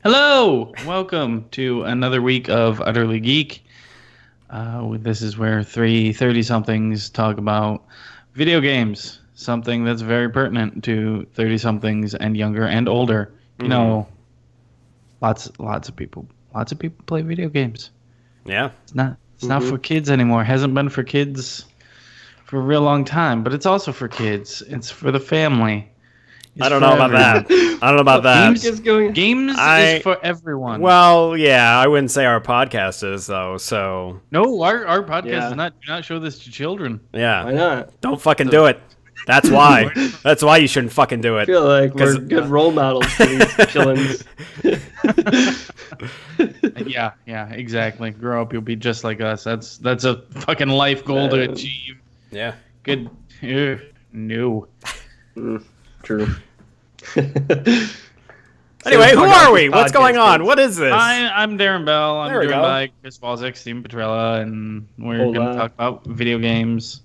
Hello! Welcome to another week of Utterly Geek. This is where three 30-somethings talk about video games, something that's very pertinent to 30-somethings and younger and older. You know, lots of people play video games. Yeah. It's not for kids anymore. It hasn't been for kids for a real long time, but it's also for kids. It's for the family. I don't know about that. I don't know about that. Games is for everyone. Well, yeah, I wouldn't say our podcast is though. So no, our podcast is not. Do not show this to children. Yeah, why not? Don't fucking do it. That's why. That's why you shouldn't fucking do it. I feel like we're good role models for these chillins. Yeah, exactly. Grow up, you'll be just like us. That's a fucking life goal to achieve. Yeah. Good. No. True. Anyway, who are we? What's going on? What is this? I'm Darren Bell. I'm joined by Chris Walczyk, Steven Petrella, and we're going to talk about video games.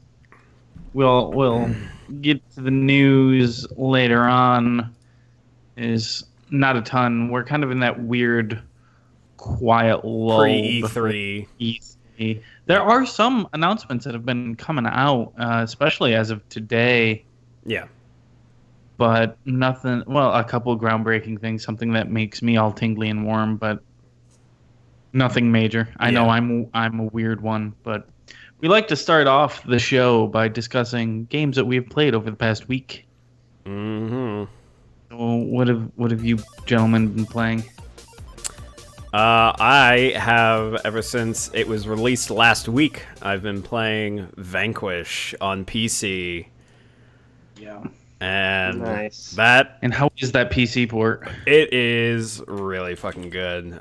We'll get to the news later on. Is not a ton. We're kind of in that weird, quiet lull. Pre-E3. E3. There are some announcements that have been coming out, especially as of today. Yeah. But nothing. Well, a couple of groundbreaking things, something that makes me all tingly and warm, but nothing major. I know I'm a weird one, but we like to start off the show by discussing games that we've played over the past week. Mm-hmm. So what have you gentlemen been playing? I have, ever since it was released last week, I've been playing Vanquish on PC. Yeah. And nice. And how is that PC port? It is really fucking good.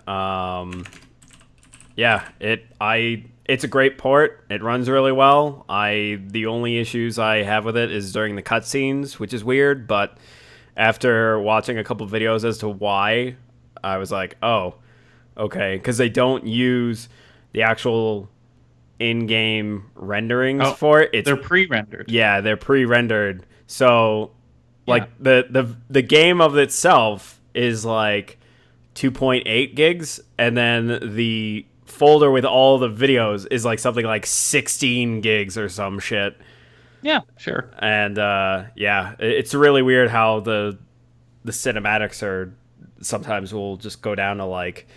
It's a great port. It runs really well. The only issues I have with it is during the cutscenes, which is weird, but after watching a couple videos as to why, I was like, oh, okay, because they don't use the actual in-game renderings for it. They're pre-rendered. Yeah, they're pre-rendered. So, like, the game of itself is, like, 2.8 gigs, and then the folder with all the videos is, like, something like 16 gigs or some shit. Yeah, sure. And, it's really weird how the cinematics are sometimes will just go down to, like,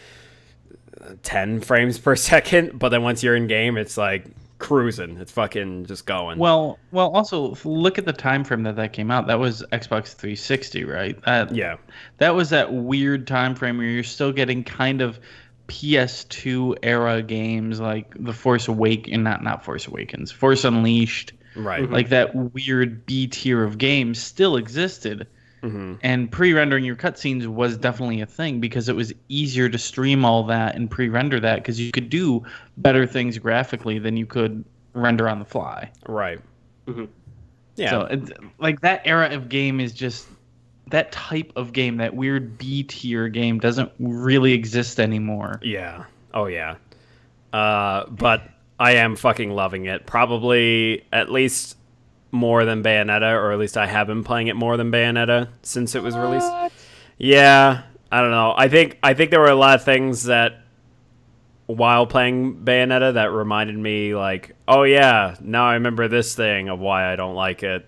10 frames per second, but then once you're in-game, it's, like, cruising. It's fucking just going. Well, also look at the time frame that came out. That was Xbox 360, right? That was that weird time frame where you're still getting kind of PS2 era games like The Force Awakens, not Force Awakens, Force Unleashed. Right. Like that weird B tier of games still existed. Mm-hmm. And pre-rendering your cutscenes was definitely a thing because it was easier to stream all that and pre-render that because you could do better things graphically than you could render on the fly. Right. Mm-hmm. Yeah. So, like, that era of game is just... That type of game, that weird B-tier game, doesn't really exist anymore. Yeah. Oh, yeah. But I am fucking loving it. Probably at least more than Bayonetta, or at least I have been playing it more than Bayonetta since it was released. Yeah, I don't know. I think there were a lot of things that while playing Bayonetta that reminded me like, oh yeah, now I remember this thing of why I don't like it.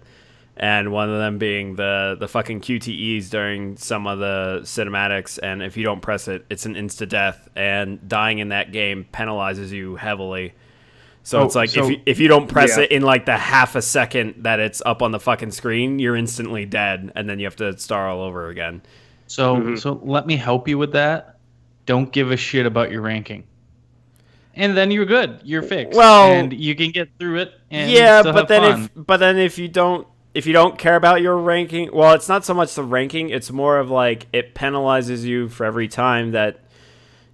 And one of them being the fucking QTEs during some of the cinematics, and if you don't press it, it's an insta-death, and dying in that game penalizes you heavily. So it's like, if you don't press it in, like, the half a second that it's up on the fucking screen, you're instantly dead, and then you have to start all over again. So let me help you with that. Don't give a shit about your ranking. And then you're good. You're fixed. Well, and you can get through it and still have fun. But then if you don't care about your ranking, well, it's not so much the ranking, it's more of, like, it penalizes you for every time that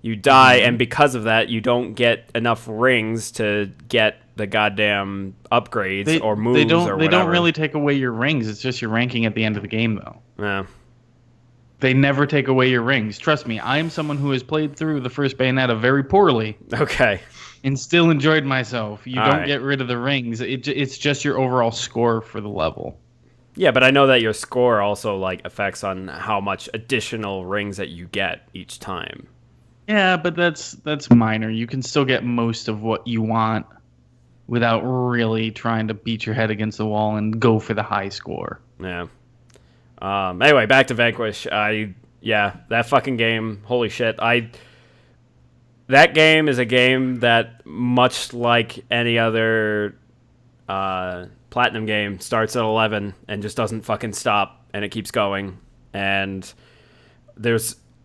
you die, and because of that, you don't get enough rings to get the goddamn upgrades or moves or whatever. They don't really take away your rings. It's just your ranking at the end of the game, though. Yeah. They never take away your rings. Trust me, I am someone who has played through the first Bayonetta very poorly. Okay. And still enjoyed myself. You don't get rid of the rings. It's just your overall score for the level. Yeah, but I know that your score also like affects on how much additional rings that you get each time. Yeah, but that's minor. You can still get most of what you want without really trying to beat your head against the wall and go for the high score. Yeah. Anyway, back to Vanquish. That fucking game. Holy shit. That game is a game that, much like any other Platinum game, starts at 11 and just doesn't fucking stop, and it keeps going. And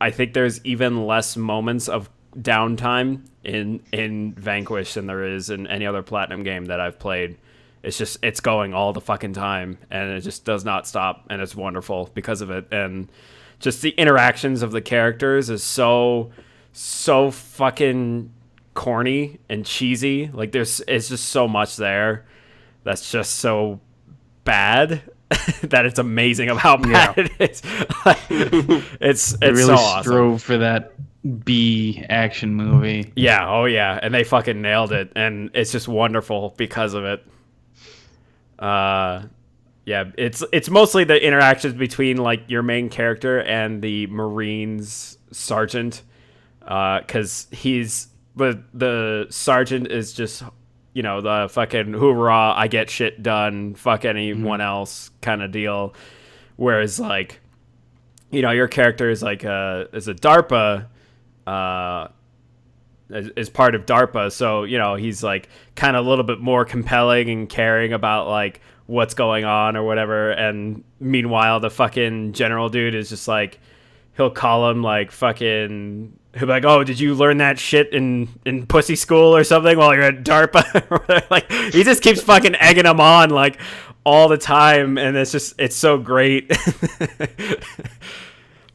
I think there's even less moments of downtime in Vanquish than there is in any other Platinum game that I've played. It's going all the fucking time, and it just does not stop, and it's wonderful because of it. And just the interactions of the characters is so fucking corny and cheesy. Like it's just so much there that's just so bad that it's amazing of how bad it is. It's They really so awesome. strove for that B action movie. Yeah, oh yeah, and they fucking nailed it, and it's just wonderful because of it. Yeah, it's mostly the interactions between like your main character and the Marines sergeant, because the sergeant is just, you know, the fucking hoorah, I get shit done, fuck anyone else kind of deal. Whereas, like, you know, your character is like is a DARPA, is part of DARPA, so, you know, he's like kind of a little bit more compelling and caring about like what's going on or whatever. And meanwhile, the fucking general dude is just like, he'll call him like fucking, he'll be like, oh, did you learn that shit in pussy school or something while you're at DARPA? Like, he just keeps fucking egging him on like all the time, and it's so great.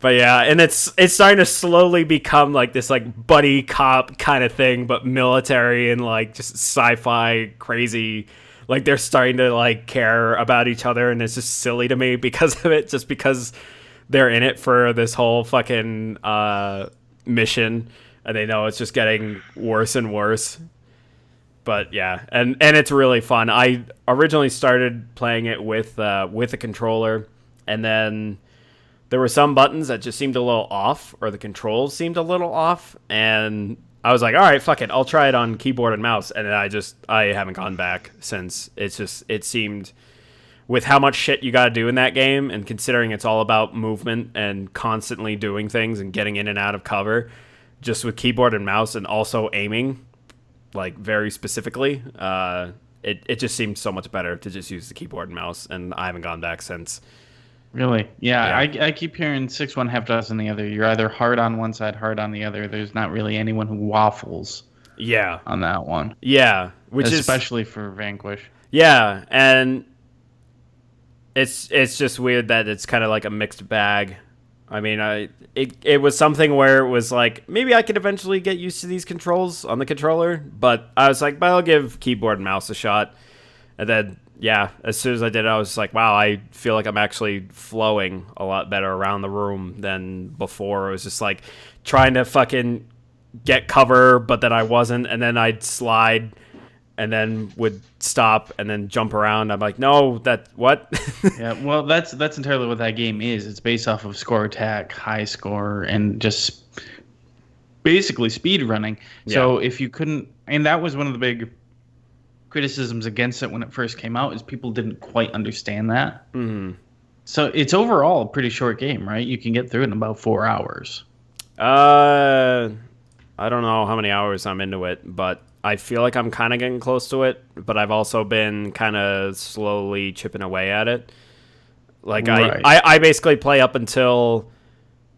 But yeah, and it's starting to slowly become like this like buddy cop kind of thing, but military and like just sci-fi crazy. Like they're starting to like care about each other, and it's just silly to me because of it, just because they're in it for this whole fucking mission, and they know it's just getting worse and worse. But yeah, and it's really fun. I originally started playing it with a controller, and then there were some buttons that just seemed a little off, or the controls seemed a little off, and I was like, all right, fuck it, I'll try it on keyboard and mouse, and then I haven't gone back since. It seemed, with how much shit you gotta do in that game, and considering it's all about movement and constantly doing things and getting in and out of cover, just with keyboard and mouse and also aiming, like very specifically, it just seemed so much better to just use the keyboard and mouse, and I haven't gone back since. Really? Yeah. I keep hearing 6 one, half dozen the other. You're either hard on one side, hard on the other. There's not really anyone who waffles. Yeah. On that one. Yeah, especially for Vanquish. Yeah, and it's just weird that it's kind of like a mixed bag. I mean, it was something where it was like, maybe I could eventually get used to these controls on the controller, but I was like, but I'll give keyboard and mouse a shot. And then, yeah, as soon as I did it, I was like, wow, I feel like I'm actually flowing a lot better around the room than before. It was just like trying to fucking get cover, but then I wasn't, and then I'd slide and then would stop and then jump around. I'm like, no, what? Yeah, well, that's entirely what that game is. It's based off of score attack, high score, and just basically speed running. Yeah. So if you couldn't, and that was one of the big criticisms against it when it first came out, is people didn't quite understand that. Mm-hmm. So it's overall a pretty short game, right? You can get through it in about 4 hours. I don't know how many hours I'm into it, but I feel like I'm kind of getting close to it, but I've also been kind of slowly chipping away at it. Like, right. I basically play up until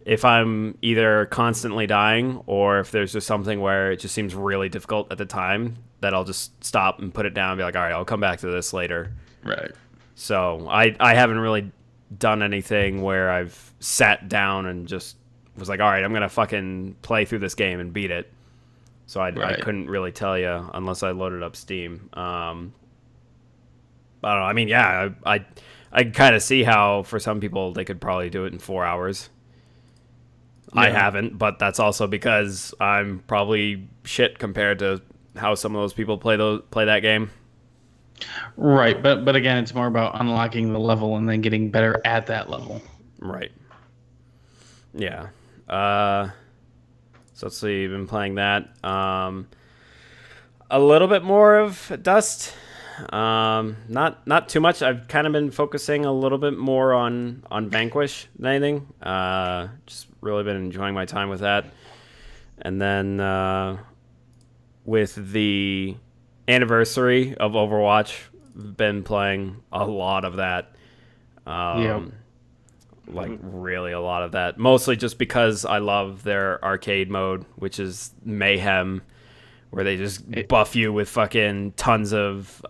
if I'm either constantly dying, or if there's just something where it just seems really difficult at the time, that I'll just stop and put it down and be like, all right, I'll come back to this later. Right. So I haven't really done anything where I've sat down and just was like, all right, I'm going to fucking play through this game and beat it. So I couldn't really tell you unless I loaded up Steam. I don't know. I mean, yeah, I kind of see how for some people they could probably do it in 4 hours. Yeah. I haven't, but that's also because I'm probably shit compared to how some of those people play that game. Right, but again, it's more about unlocking the level and then getting better at that level. Right. Yeah. So let's see. Been playing that. A little bit more of Dust. Not too much. I've kind of been focusing a little bit more on Vanquish than anything. Just really been enjoying my time with that. And then with the anniversary of Overwatch, been playing a lot of that. Like really a lot of that. Mostly just because I love their arcade mode, which is Mayhem, where they just buff you with fucking tons of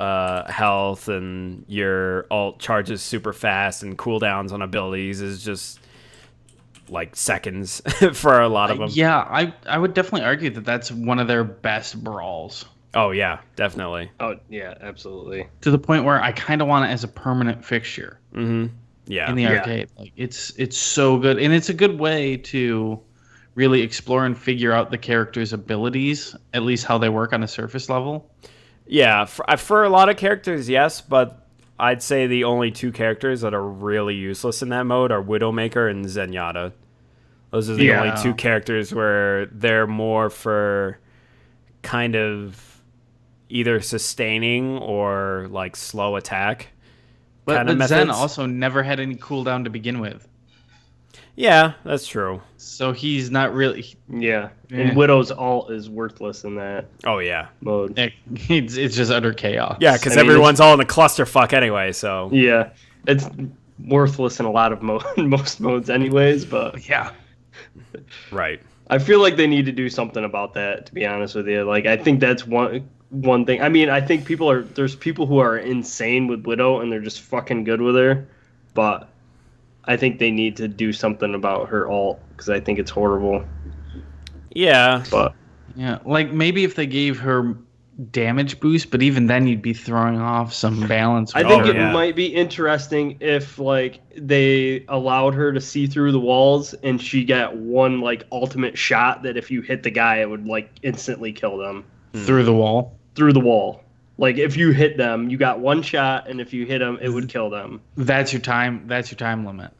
health, and your ult charges super fast, and cooldowns on abilities is just like seconds for a lot of them. Yeah, I would definitely argue that that's one of their best brawls. Oh yeah, definitely. Oh yeah, absolutely. To the point where I kind of want it as a permanent fixture. Mm-hmm. Yeah. In the arcade, like it's so good, and it's a good way to really explore and figure out the character's abilities, at least how they work on a surface level. Yeah, for a lot of characters, yes, but I'd say the only two characters that are really useless in that mode are Widowmaker and Zenyatta. Those are the only two characters where they're more for kind of either sustaining or like slow attack. But Zen also never had any cooldown to begin with. Yeah, that's true. So he's not really... Yeah. And Widow's ult is worthless in that mode. It's just utter chaos. Yeah, because everyone's all in a clusterfuck anyway, so... Yeah. It's worthless in a lot of most modes anyways, but... Yeah. Right. I feel like they need to do something about that, to be honest with you. Like, I think that's one thing. I mean, I think there's people who are insane with Widow and they're just fucking good with her, but I think they need to do something about her ult because I think it's horrible. Yeah. But yeah, like maybe if they gave her damage boost, but even then you'd be throwing off some balance. I think it might be interesting if like they allowed her to see through the walls and she got one like ultimate shot that if you hit the guy it would like instantly kill them. Through the wall? Through the wall. Like if you hit them, you got one shot, and if you hit them, it would kill them. That's your time limit.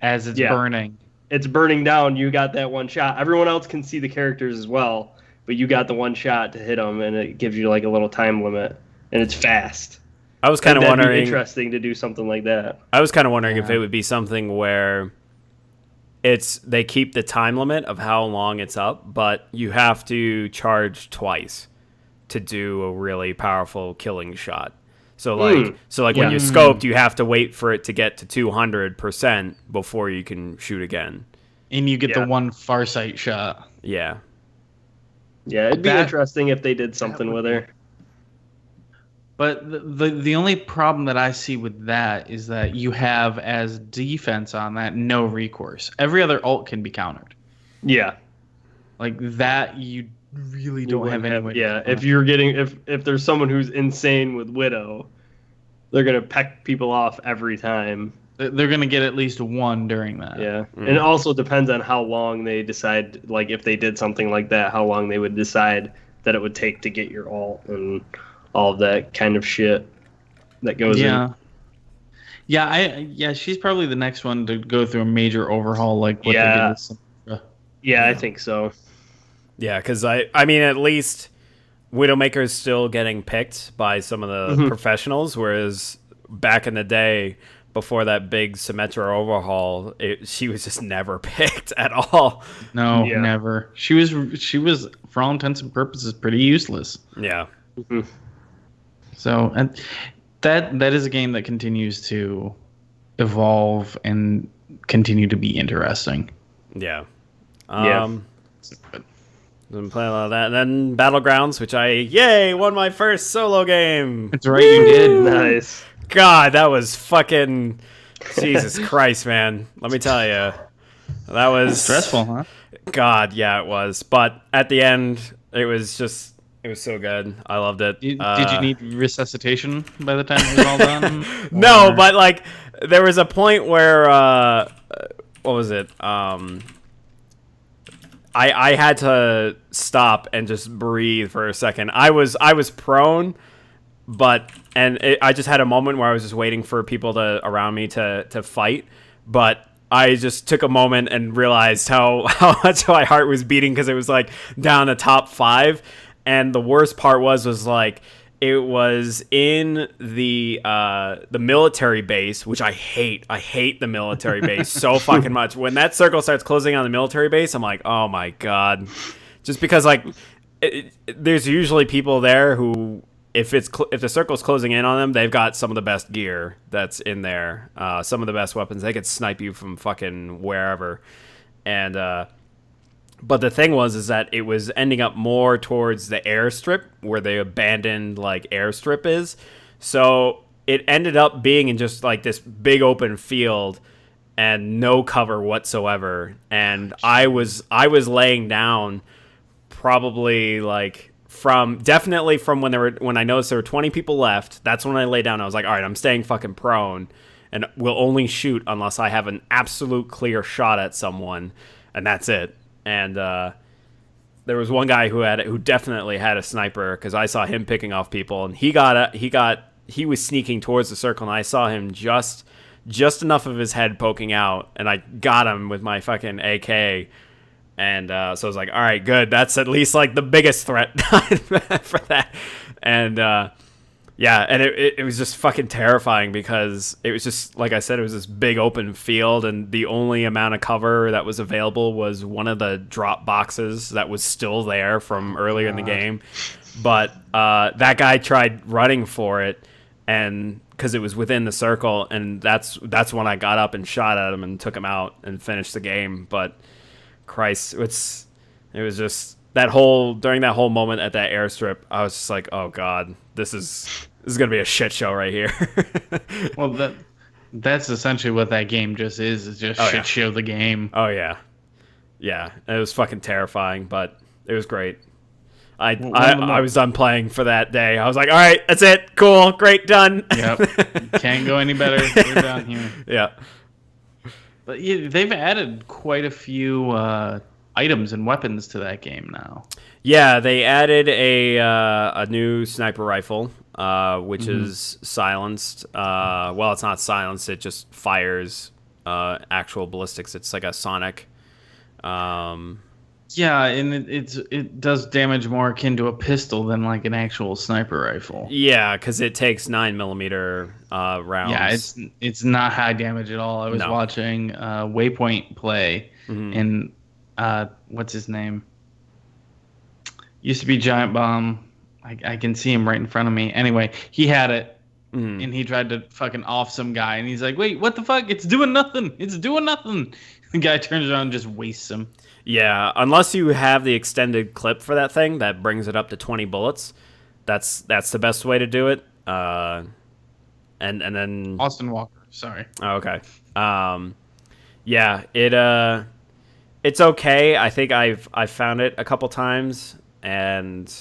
As it's burning. It's burning down, you got that one shot. Everyone else can see the characters as well, but you got the one shot to hit them, and it gives you like a little time limit, and it's fast. I was kind of wondering... That'd be interesting to do something like that. I was kind of wondering if it would be something where they keep the time limit of how long it's up, but you have to charge twice to do a really powerful killing shot. So like when you're scoped, you have to wait for it to get to 200% before you can shoot again. And you get the one Farsight shot. Yeah. Yeah, it'd be interesting if they did something with her. But the only problem that I see with that is that you have as defense on that no recourse. Every other ult can be countered. Yeah. Like that you really don't have any way. Yeah, if there's someone who's insane with Widow, they're gonna peck people off every time. They're gonna get at least one during that. Yeah, and it also depends on how long they decide. Like if they did something like that, how long they would decide that it would take to get your ult and all of that kind of shit that goes in. Yeah, she's probably the next one to go through a major overhaul. Like what they did with Yeah, I think so. Yeah, because I mean, at least Widowmaker is still getting picked by some of the professionals, whereas back in the day, before that big Symmetra overhaul, she was just never picked at all. No, never. She was, for all intents and purposes, pretty useless. Yeah. Mm-hmm. So, and that is a game that continues to evolve and continue to be interesting. Yeah. Been playing a lot of that. And then Battlegrounds, which won my first solo game. That's right, you did. Nice. God, that was fucking... Jesus Christ, man. Let me tell you. That was... stressful, huh? God, yeah, it was. But at the end, it was so good. I loved it. Did you need resuscitation by the time it was all done? No, but like, there was a point where... what was it? I had to stop and just breathe for a second. I was prone, I just had a moment where I was just waiting for people around me to fight, but I just took a moment and realized how much my heart was beating because it was like down the top 5, and the worst part was like it was in the military base, which I hate. I hate the military base so fucking much. When that circle starts closing on the military base, I'm like, oh my god, just because like there's usually people there who. If the circle's closing in on them, they've got some of the best gear that's in there. Some of the best weapons. They could snipe you from fucking wherever. And but the thing is that it was ending up more towards the airstrip where the abandoned like airstrip is. So it ended up being in just like this big open field and no cover whatsoever. And I was laying down probably like. Definitely from when I noticed there were 20 people left, that's when I lay down. I was like, all right, I'm staying fucking prone and will only shoot unless I have an absolute clear shot at someone, and that's it. And there was one guy who definitely had a sniper because I saw him picking off people, and he was sneaking towards the circle, and I saw him just enough of his head poking out, and I got him with my fucking AK. And so I was like, all right, good. That's at least like the biggest threat for that. And yeah, and it was just fucking terrifying because it was just, like I said, it was this big open field, and the only amount of cover that was available was one of the drop boxes that was still there from earlier in the game. But that guy tried running for it, and because it was within the circle, and that's when I got up and shot at him and took him out and finished the game. But Christ, it was just during that whole moment at that airstrip, I was just like, oh god, this is gonna be a shit show right here. Well, that's essentially what that game just is just shit show the game. Oh yeah, it was fucking terrifying, but it was great. I was done playing for that day. I was like, all right, that's it, cool, great, done. Yep, can't go any better. We're down here. Yeah. But yeah, they've added quite a few items and weapons to that game now. Yeah, they added a new sniper rifle, which is silenced. Well, it's not silenced; it just fires actual ballistics. It's like a sonic. Yeah, and it does damage more akin to a pistol than like an actual sniper rifle. Yeah, because it takes 9mm rounds. Yeah, it's not high damage at all. I was watching Waypoint play, and what's his name? Used to be Giant Bomb. I can see him right in front of me. Anyway, he had it, and he tried to fucking off some guy, and he's like, "Wait, what the fuck? It's doing nothing. It's doing nothing." The guy turns around and just wastes him. Yeah, unless you have the extended clip for that thing that brings it up to 20 bullets, that's the best way to do it. And then Austin Walker, sorry. Oh, okay. Yeah, it's okay. I think I've found it a couple times and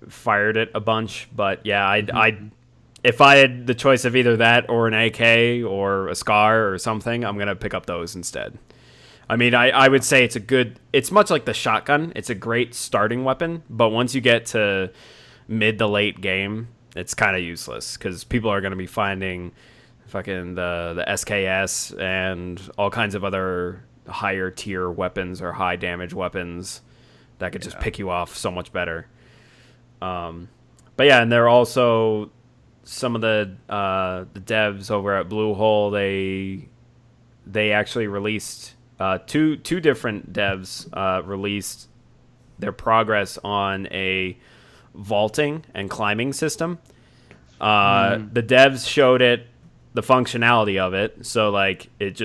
fired it a bunch, but yeah, I if I had the choice of either that or an AK or a SCAR or something, I'm gonna pick up those instead. I mean, I would say it's much like the shotgun. It's a great starting weapon, but once you get to mid to late game, it's kind of useless because people are going to be finding fucking the SKS and all kinds of other higher tier weapons or high damage weapons that could just pick you off so much better. But yeah, and there are also some of the devs over at Bluehole. They actually released. Two different devs released their progress on a vaulting and climbing system. The devs showed the functionality of it. So like it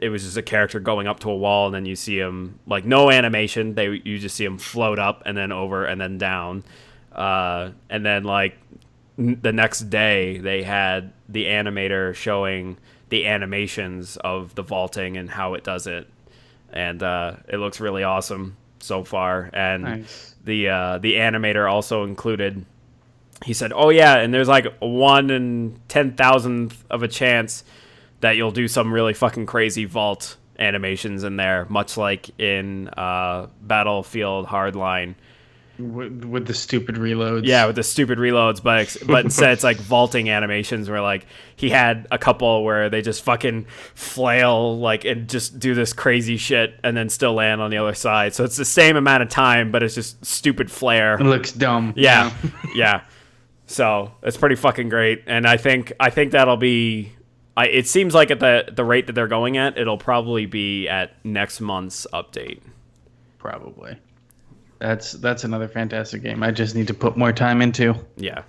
was just a character going up to a wall, and then you see him like no animation. You just see him float up and then over and then down. And then like the next day they had the animator showing the animations of the vaulting and how it does it, and it looks really awesome so far. And nice. The animator also included. He said, "Oh yeah, and there's like 1 in 10,000th of a chance that you'll do some really fucking crazy vault animations in there, much like in Battlefield Hardline." With the stupid reloads. Yeah, with the stupid reloads, but instead it's like vaulting animations where like he had a couple where they just fucking flail like and just do this crazy shit and then still land on the other side. So it's the same amount of time, but it's just stupid flare. It looks dumb. Yeah, yeah. So it's pretty fucking great, and I think that'll be. It seems like at the rate that they're going at, it'll probably be at next month's update. Probably. That's another fantastic game. I just need to put more time into. Yeah,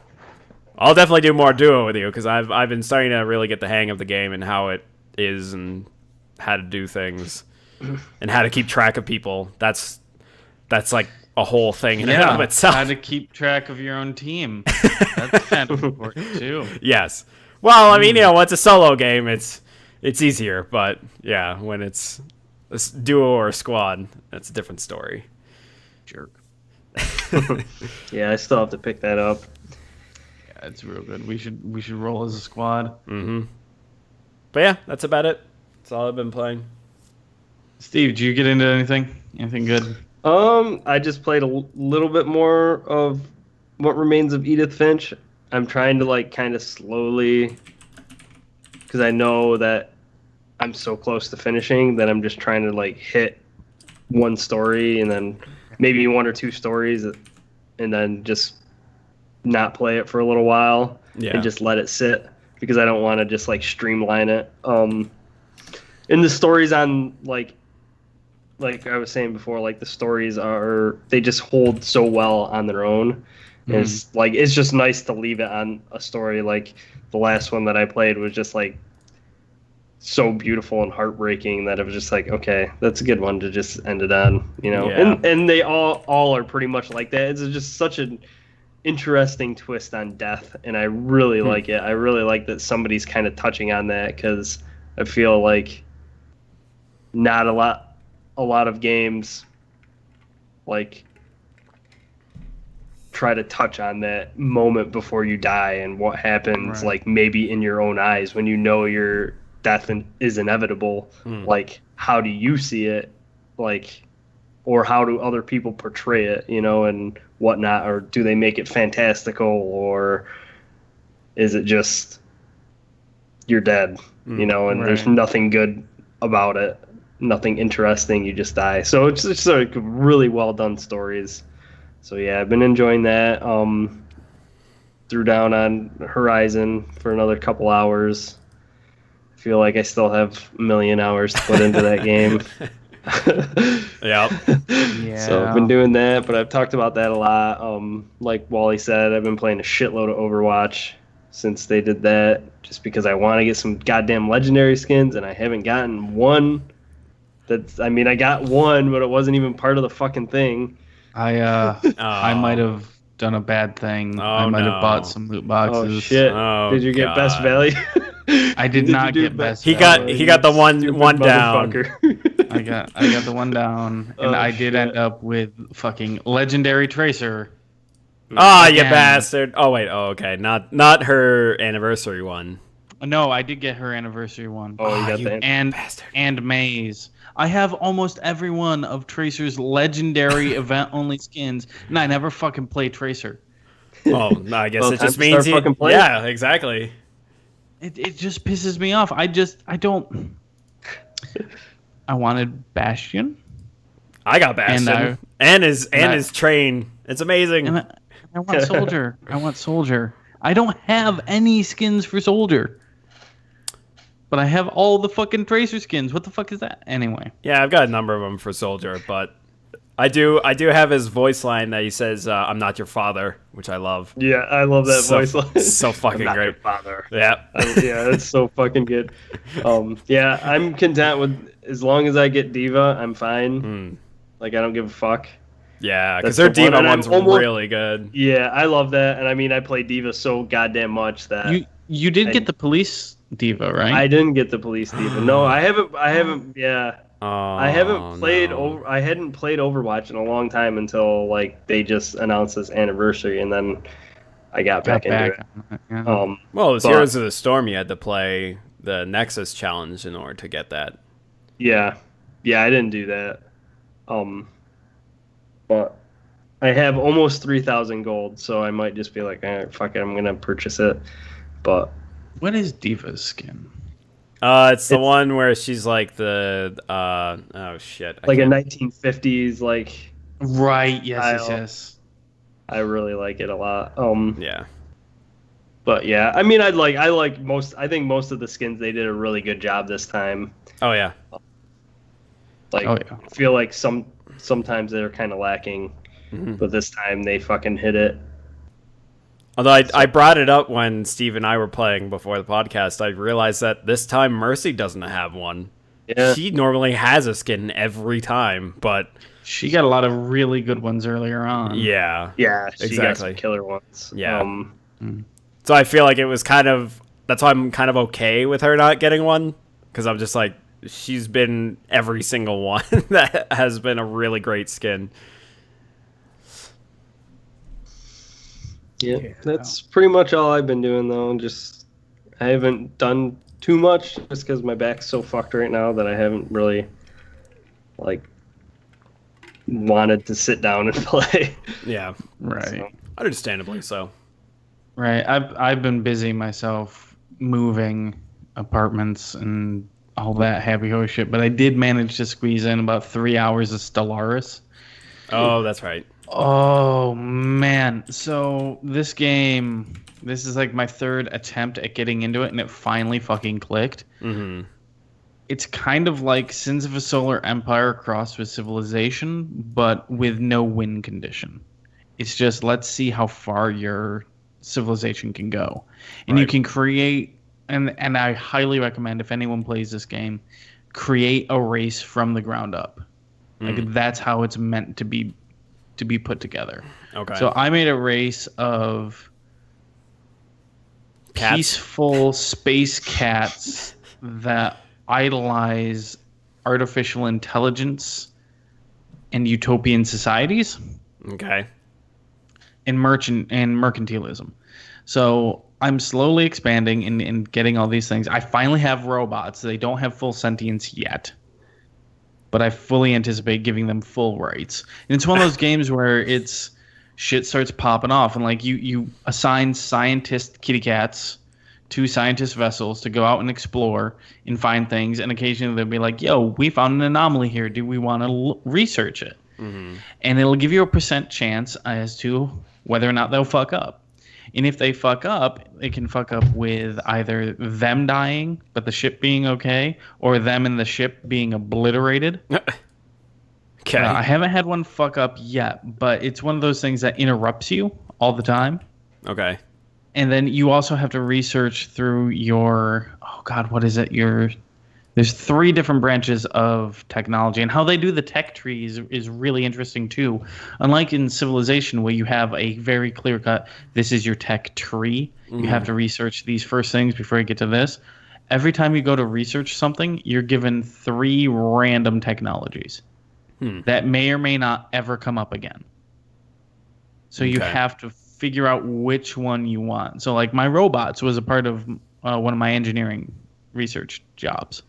I'll definitely do more duo with you because I've been starting to really get the hang of the game and how it is and how to do things and how to keep track of people. That's like a whole thing in and of itself. How to keep track of your own team. That's kind of important too. Yes. Well, I mean, when it's a solo game, it's easier, but yeah, when it's a duo or a squad, that's a different story. Jerk. Yeah, I still have to pick that up. Yeah, it's real good. We should roll as a squad. Mm-hmm. But yeah, that's about it. That's all I've been playing. Steve, did you get into anything? Anything good? I just played a little bit more of What Remains of Edith Finch. I'm trying to like kind of slowly, because I know that I'm so close to finishing that I'm just trying to like hit one story and then maybe one or two stories and then just not play it for a little while and just let it sit because I don't want to just like streamline it. And the stories on like I was saying before, like the stories they just hold so well on their own. And it's just nice to leave it on a story. Like the last one that I played was just like so beautiful and heartbreaking that it was just like, okay, that's a good one to just end it on, and they all are pretty much like that. It's just such an interesting twist on death, and I really like it. I really like that somebody's kind of touching on that because I feel like not a lot of games like try to touch on that moment before you die and what happens like maybe in your own eyes when you know your death is inevitable. Like how do you see it, like, or how do other people portray it, and whatnot, or do they make it fantastical, or is it just you're dead, and there's nothing good about it, nothing interesting, you just die. So it's just like really well done stories. So yeah, I've been enjoying that. Threw down on Horizon for another couple hours. I feel like I still have a million hours to put into that game. Yeah. So I've been doing that, but I've talked about that a lot. Like Wally said, I've been playing a shitload of Overwatch since they did that, just because I want to get some goddamn legendary skins, and I haven't gotten one. I got one, but it wasn't even part of the fucking thing. I might have done a bad thing. I might have bought some loot boxes. Oh shit! Did you get best value? I did not get best. He got the one down. I got the one down, and I did end up with fucking legendary Tracer. Oh, you bastard! Oh wait, okay, not her anniversary one. No, I did get her anniversary one. Oh, you got that. And Maze. I have almost every one of Tracer's legendary event-only skins, and I never fucking play Tracer. Oh, no, I guess it just means yeah, exactly. It just pisses me off. I don't. I wanted Bastion. I got Bastion and his train. It's amazing. And I want Soldier. I want Soldier. I don't have any skins for Soldier. But I have all the fucking Tracer skins. What the fuck is that? Anyway. Yeah, I've got a number of them for Soldier, but I do have his voice line that he says, "I'm not your father," which I love. Yeah, I love that voice line. So fucking I'm not great. Your father. Yeah. Yeah, that's so fucking good. Yeah, I'm content with as long as I get Diva, I'm fine. Like I don't give a fuck. Yeah, because their Diva one's really good. Yeah, I love that, and I play Diva so goddamn much that you did get the police Diva, right? I didn't get the police Diva. No, I haven't. Yeah, I haven't played. No. I hadn't played Overwatch in a long time until like they just announced this anniversary, and then I got back into it. Yeah. Well, it was Heroes of the Storm. You had to play the Nexus challenge in order to get that. Yeah, I didn't do that. But I have almost 3,000 gold, so I might just be like, fuck it, I'm gonna purchase it. But What is Diva's skin? It's the one where she's like the oh shit, like a 1950s like. Right. Yes. style. Yes. Yes. I really like it a lot. Yeah. But yeah, I mean, I think most of the skins they did a really good job this time. Oh yeah. Like, Oh, yeah. I feel like sometimes they're kind of lacking, but this time they fucking hit it. Although I brought it up when Steve and I were playing before the podcast, I realized that this time Mercy doesn't have one. Yeah. She normally has a skin every time, but She got a lot of really good ones earlier on. Yeah, she got exactly. some killer ones. Yeah. So I feel like it was that's why I'm kind of okay with her not getting one, because I'm just like, she's been every single one that has been a really great skin. Yeah, that's pretty much all I've been doing though. I haven't done too much just because my back's so fucked right now that I haven't really like wanted to sit down and play. Yeah. Right. So, Understandably so. Right. I've been busy myself moving apartments and all that happy ho shit, but I did manage to squeeze in about 3 hours of Stellaris. Oh, that's right. Oh man. So this is like my third attempt at getting into it, and it finally fucking clicked. Mm-hmm. It's kind of like Sins of a Solar Empire crossed with Civilization, but with no win condition. It's just, let's see how far your civilization can go. And you can create, and I highly recommend, if anyone plays this game, create a race from the ground up. Like, that's how it's meant to be put together. Okay. So I made a race of Cats? peaceful space cats that idolize artificial intelligence and utopian societies Okay. and mercantilism. So I'm slowly expanding and getting all these things. I finally have robots. They don't have full sentience yet, but I fully anticipate giving them full rights. And it's one of those games where it's shit starts popping off, and like you assign scientist kitty cats to scientist vessels to go out and explore and find things, and occasionally they'll be like, yo, we found an anomaly here. Do we want to research it? Mm-hmm. And it'll give you a % chance as to whether or not they'll fuck up. And if they fuck up, it can fuck up with either them dying, but the ship being okay, or them and the ship being obliterated. Okay. I haven't had one fuck up yet, but it's one of those things that interrupts you all the time. Okay. And then you also have to research through your, oh God, what is it? There's 3 different branches of technology, and how they do the tech trees is really interesting too. Unlike in Civilization, where you have a very clear cut, this is your tech tree. You have to research these first things before you get to this. Every time you go to research something, you're given 3 random technologies that may or may not ever come up again. So you have to figure out which one you want. So like my robots was a part of one of my engineering research jobs.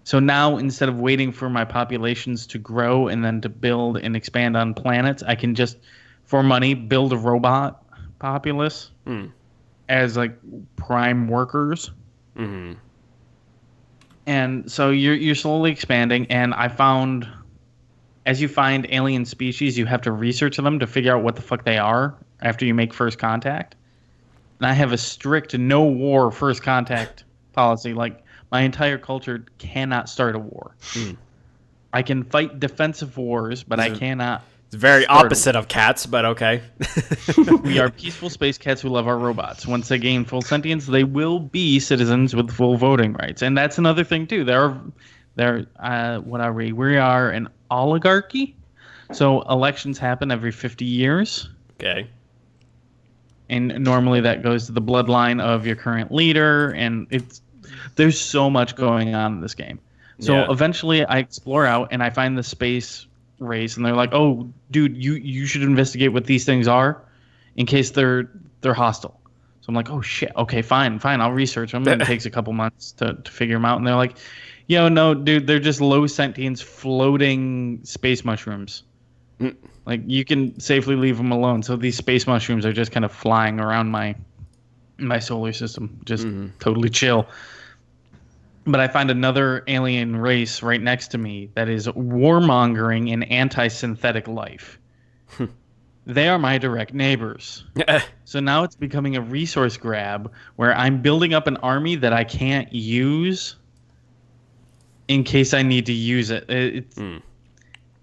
So now, instead of waiting for my populations to grow and then to build and expand on planets, I can just, for money, build a robot populace as like prime workers. And so you're slowly expanding, and I found, as you find alien species, you have to research them to figure out what the fuck they are after you make first contact. And I have a strict no war first contact policy. Like, my entire culture cannot start a war. I can fight defensive wars, but I cannot. It's very opposite of cats, but okay. We are peaceful space cats who love our robots. Once they gain full sentience, they will be citizens with full voting rights. And that's another thing too. What are we? We are an oligarchy. So elections happen every 50 years. Okay. And normally that goes to the bloodline of your current leader, and there's so much going on in this game. So eventually I explore out and I find the space race, and they're like, oh, dude, you should investigate what these things are in case they're hostile. So I'm like, oh, shit. Okay, fine. I'll research them. And it takes a couple months to figure them out. And they're like, yo, no, dude, they're just low sentience floating space mushrooms. Like, you can safely leave them alone. So these space mushrooms are just kind of flying around my solar system, just totally chill. But I find another alien race right next to me that is warmongering and anti-synthetic life. They are my direct neighbors. So now it's becoming a resource grab where I'm building up an army that I can't use in case I need to use it. It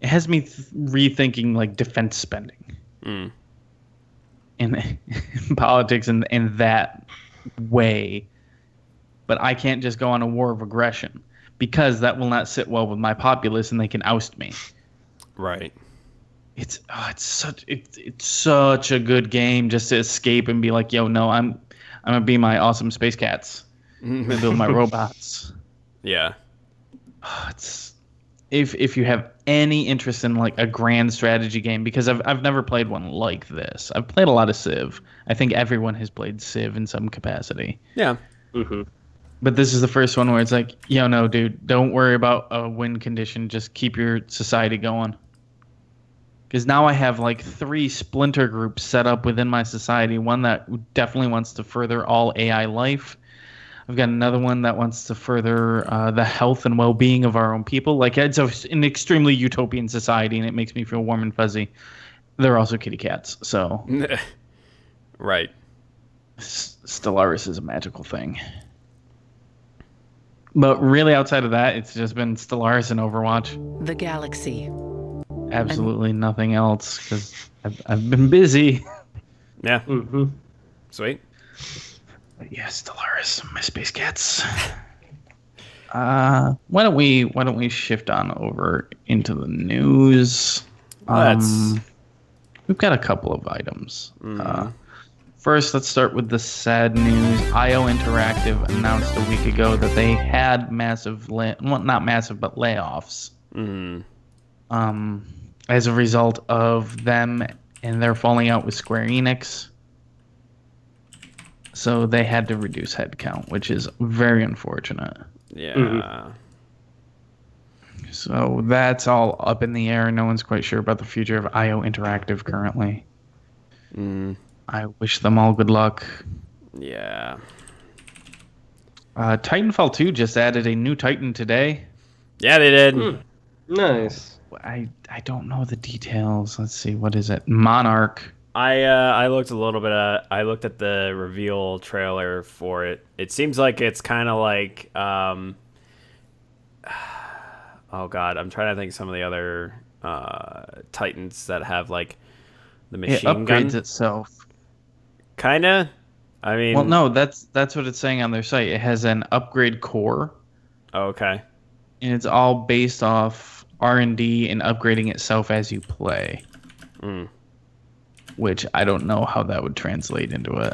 has me rethinking like defense spending in politics in that way. But I can't just go on a war of aggression because that will not sit well with my populace and they can oust me. Right. It's such a good game just to escape and be like, yo, no, I'm gonna be my awesome space cats. I'm gonna build my robots. Yeah. It's if you have any interest in like a grand strategy game, because I've never played one like this. I've played a lot of Civ. I think everyone has played Civ in some capacity. Yeah. But this is the first one where it's like, yo, no, dude, don't worry about a win condition. Just keep your society going. Because now I have like 3 splinter groups set up within my society. One that definitely wants to further all AI life. I've got another one that wants to further the health and well-being of our own people. Like, it's an extremely utopian society, and it makes me feel warm and fuzzy. They're also kitty cats, so... Right. Stellaris is a magical thing. But really, outside of that, it's just been Stellaris and Overwatch. The Galaxy. Absolutely nothing else, because I've been busy. Yeah. Sweet. But yeah, Stellaris, my space cats. Why don't we shift on over into the news? We've got a couple of items. First, let's start with the sad news. IO Interactive announced a week ago that they had massive, not massive, but layoffs. As a result of them and their falling out with Square Enix. So they had to reduce headcount, which is very unfortunate. Yeah. So that's all up in the air. No one's quite sure about the future of IO Interactive currently. I wish them all good luck. Yeah. Titanfall 2 just added a new Titan today. Yeah, they did. Nice. I don't know the details. Let's see. What is it? Monarch. I looked a little bit I looked at the reveal trailer for it. It seems like it's kind of like oh god, I'm trying to think of some of the other Titans that have like the machine gun. It upgrades itself. Kinda. I mean, well, no, that's what it's saying on their site. It has an upgrade core. Okay. And it's all based off R&D and upgrading itself as you play. Which I don't know how that would translate into it.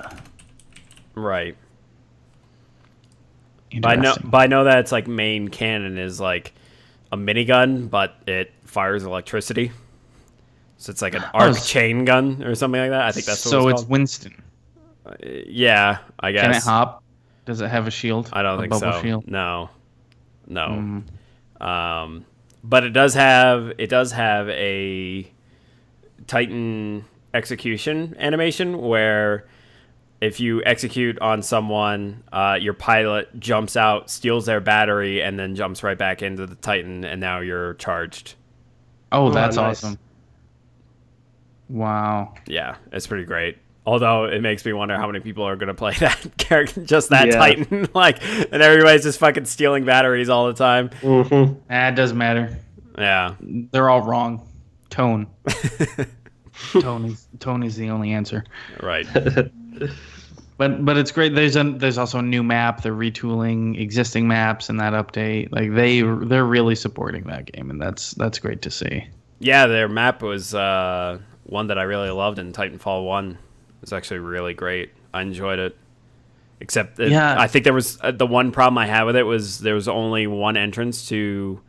Right. But I know that it's like main cannon is like a minigun, but it fires electricity. So it's like an arc chain gun or something like that. I think that's what it's called. Winston. Yeah, I guess. Can it hop? Does it have a shield? I don't think so. Shield? No. But it does have a Titan execution animation where if you execute on someone, your pilot jumps out, steals their battery, and then jumps right back into the Titan, and now you're charged. Oh, that's nice. awesome. Wow. Yeah, it's pretty great. Although it makes me wonder how many people are going to play that character, just that Titan, and everybody's just fucking stealing batteries all the time. It doesn't matter. Yeah, they're all wrong. Tone is the only answer. Right. But it's great. There's also a new map. They're retooling existing maps in that update. Like they're really supporting that game, and that's great to see. Yeah, their map was one that I really loved in Titanfall 1. It was actually really great. I enjoyed it. Except I think there was the one problem I had with it was there was only one entrance to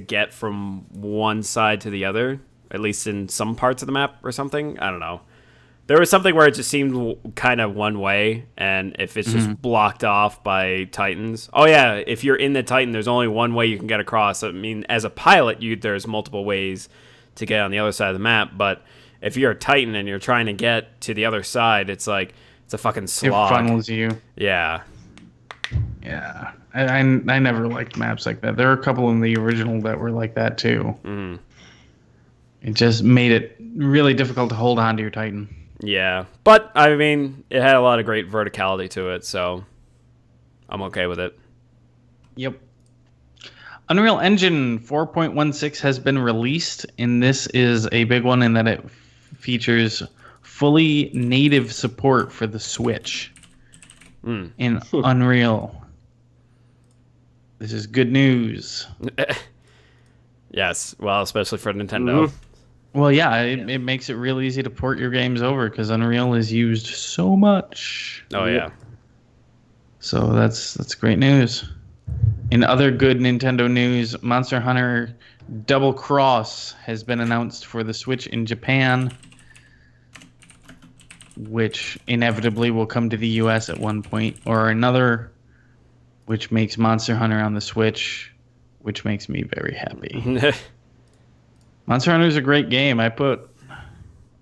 get from one side to the other, at least in some parts of the map or something. I don't know. There was something where it just seemed kind of one way, and if it's just blocked off by Titans. Oh yeah, if you're in the Titan, there's only one way you can get across. I mean, as a pilot, there's multiple ways to get on the other side of the map. But if you're a Titan and you're trying to get to the other side, it's like it's a fucking slog. It funnels you. Yeah. Yeah. I never liked maps like that. There were a couple in the original that were like that too. Mm. It just made it really difficult to hold on to your Titan. Yeah, but I mean, it had a lot of great verticality to it, so I'm okay with it. Yep. Unreal Engine 4.16 has been released, and this is a big one in that it features fully native support for the Switch in Unreal. This is good news. Yes, well, especially for Nintendo. Well, yeah, it makes it real easy to port your games over because Unreal is used so much. Oh, yeah. So that's great news. In other good Nintendo news, Monster Hunter Double Cross has been announced for the Switch in Japan, which inevitably will come to the US at one point or another, which makes Monster Hunter on the Switch, which makes me very happy. Monster Hunter is a great game. I put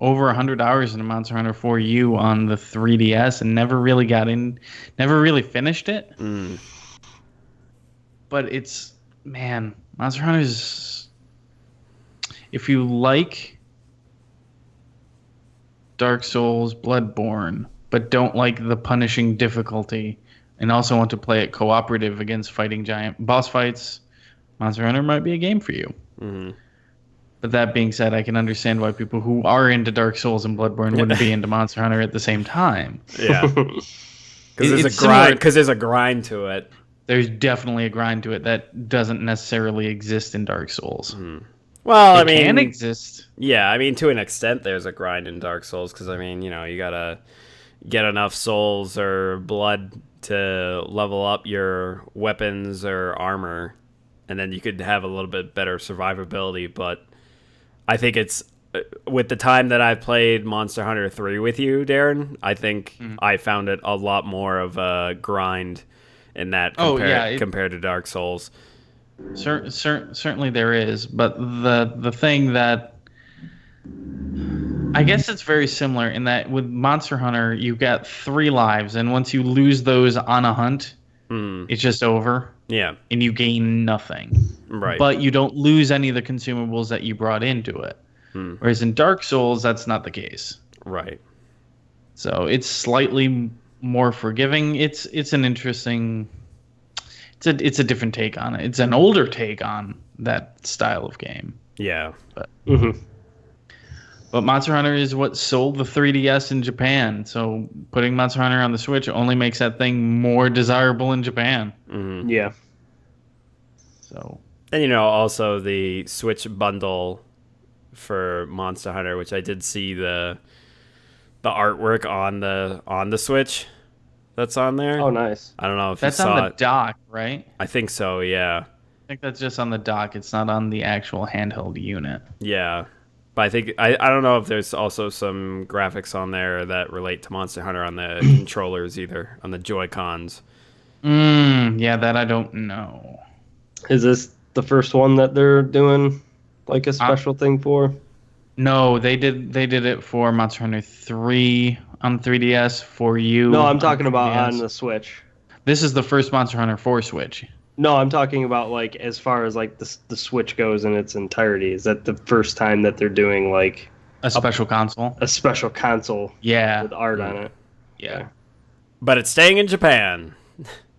over 100 hours into Monster Hunter 4U on the 3DS and never really finished it. But Monster Hunter is, if you like Dark Souls, Bloodborne, but don't like the punishing difficulty and also want to play it cooperative against fighting giant boss fights, Monster Hunter might be a game for you. But that being said, I can understand why people who are into Dark Souls and Bloodborne wouldn't be into Monster Hunter at the same time. Yeah. Because there's a grind to it. There's definitely a grind to it that doesn't necessarily exist in Dark Souls. Well, It can exist. Yeah, I mean, to an extent, there's a grind in Dark Souls because, I mean, you know, you gotta get enough souls or blood to level up your weapons or armor, and then you could have a little bit better survivability. But I think it's with the time that I've played Monster Hunter 3 with you, Darren, I think I found it a lot more of a grind in that compared to Dark Souls. Certainly there is, but the thing that I guess it's very similar in that with Monster Hunter you got 3 lives, and once you lose those on a hunt, it's just over. Yeah, and you gain nothing. Right, but you don't lose any of the consumables that you brought into it. Whereas in Dark Souls, that's not the case. Right. So it's slightly more forgiving. It's an interesting. It's a different take on it. It's an older take on that style of game. Yeah. But Monster Hunter is what sold the 3DS in Japan. So putting Monster Hunter on the Switch only makes that thing more desirable in Japan. Yeah. So. And you know, also the Switch bundle for Monster Hunter, which I did see the artwork on the Switch that's on there. Oh, nice. I don't know if that's you saw on the dock, right? I think so. Yeah. I think that's just on the dock. It's not on the actual handheld unit. Yeah. But I think I don't know if there's also some graphics on there that relate to Monster Hunter on the controllers either, on the Joy-Cons. Yeah, that I don't know. Is this the first one that they're doing like a special thing for? No, they did it for Monster Hunter 3 on 3DS, for you. No, I'm talking about on the Switch. This is the first Monster Hunter 4 Switch. No, I'm talking about like as far as like the Switch goes in its entirety. Is that the first time that they're doing like a special console? A special console. Yeah. With art on it. Yeah. But it's staying in Japan.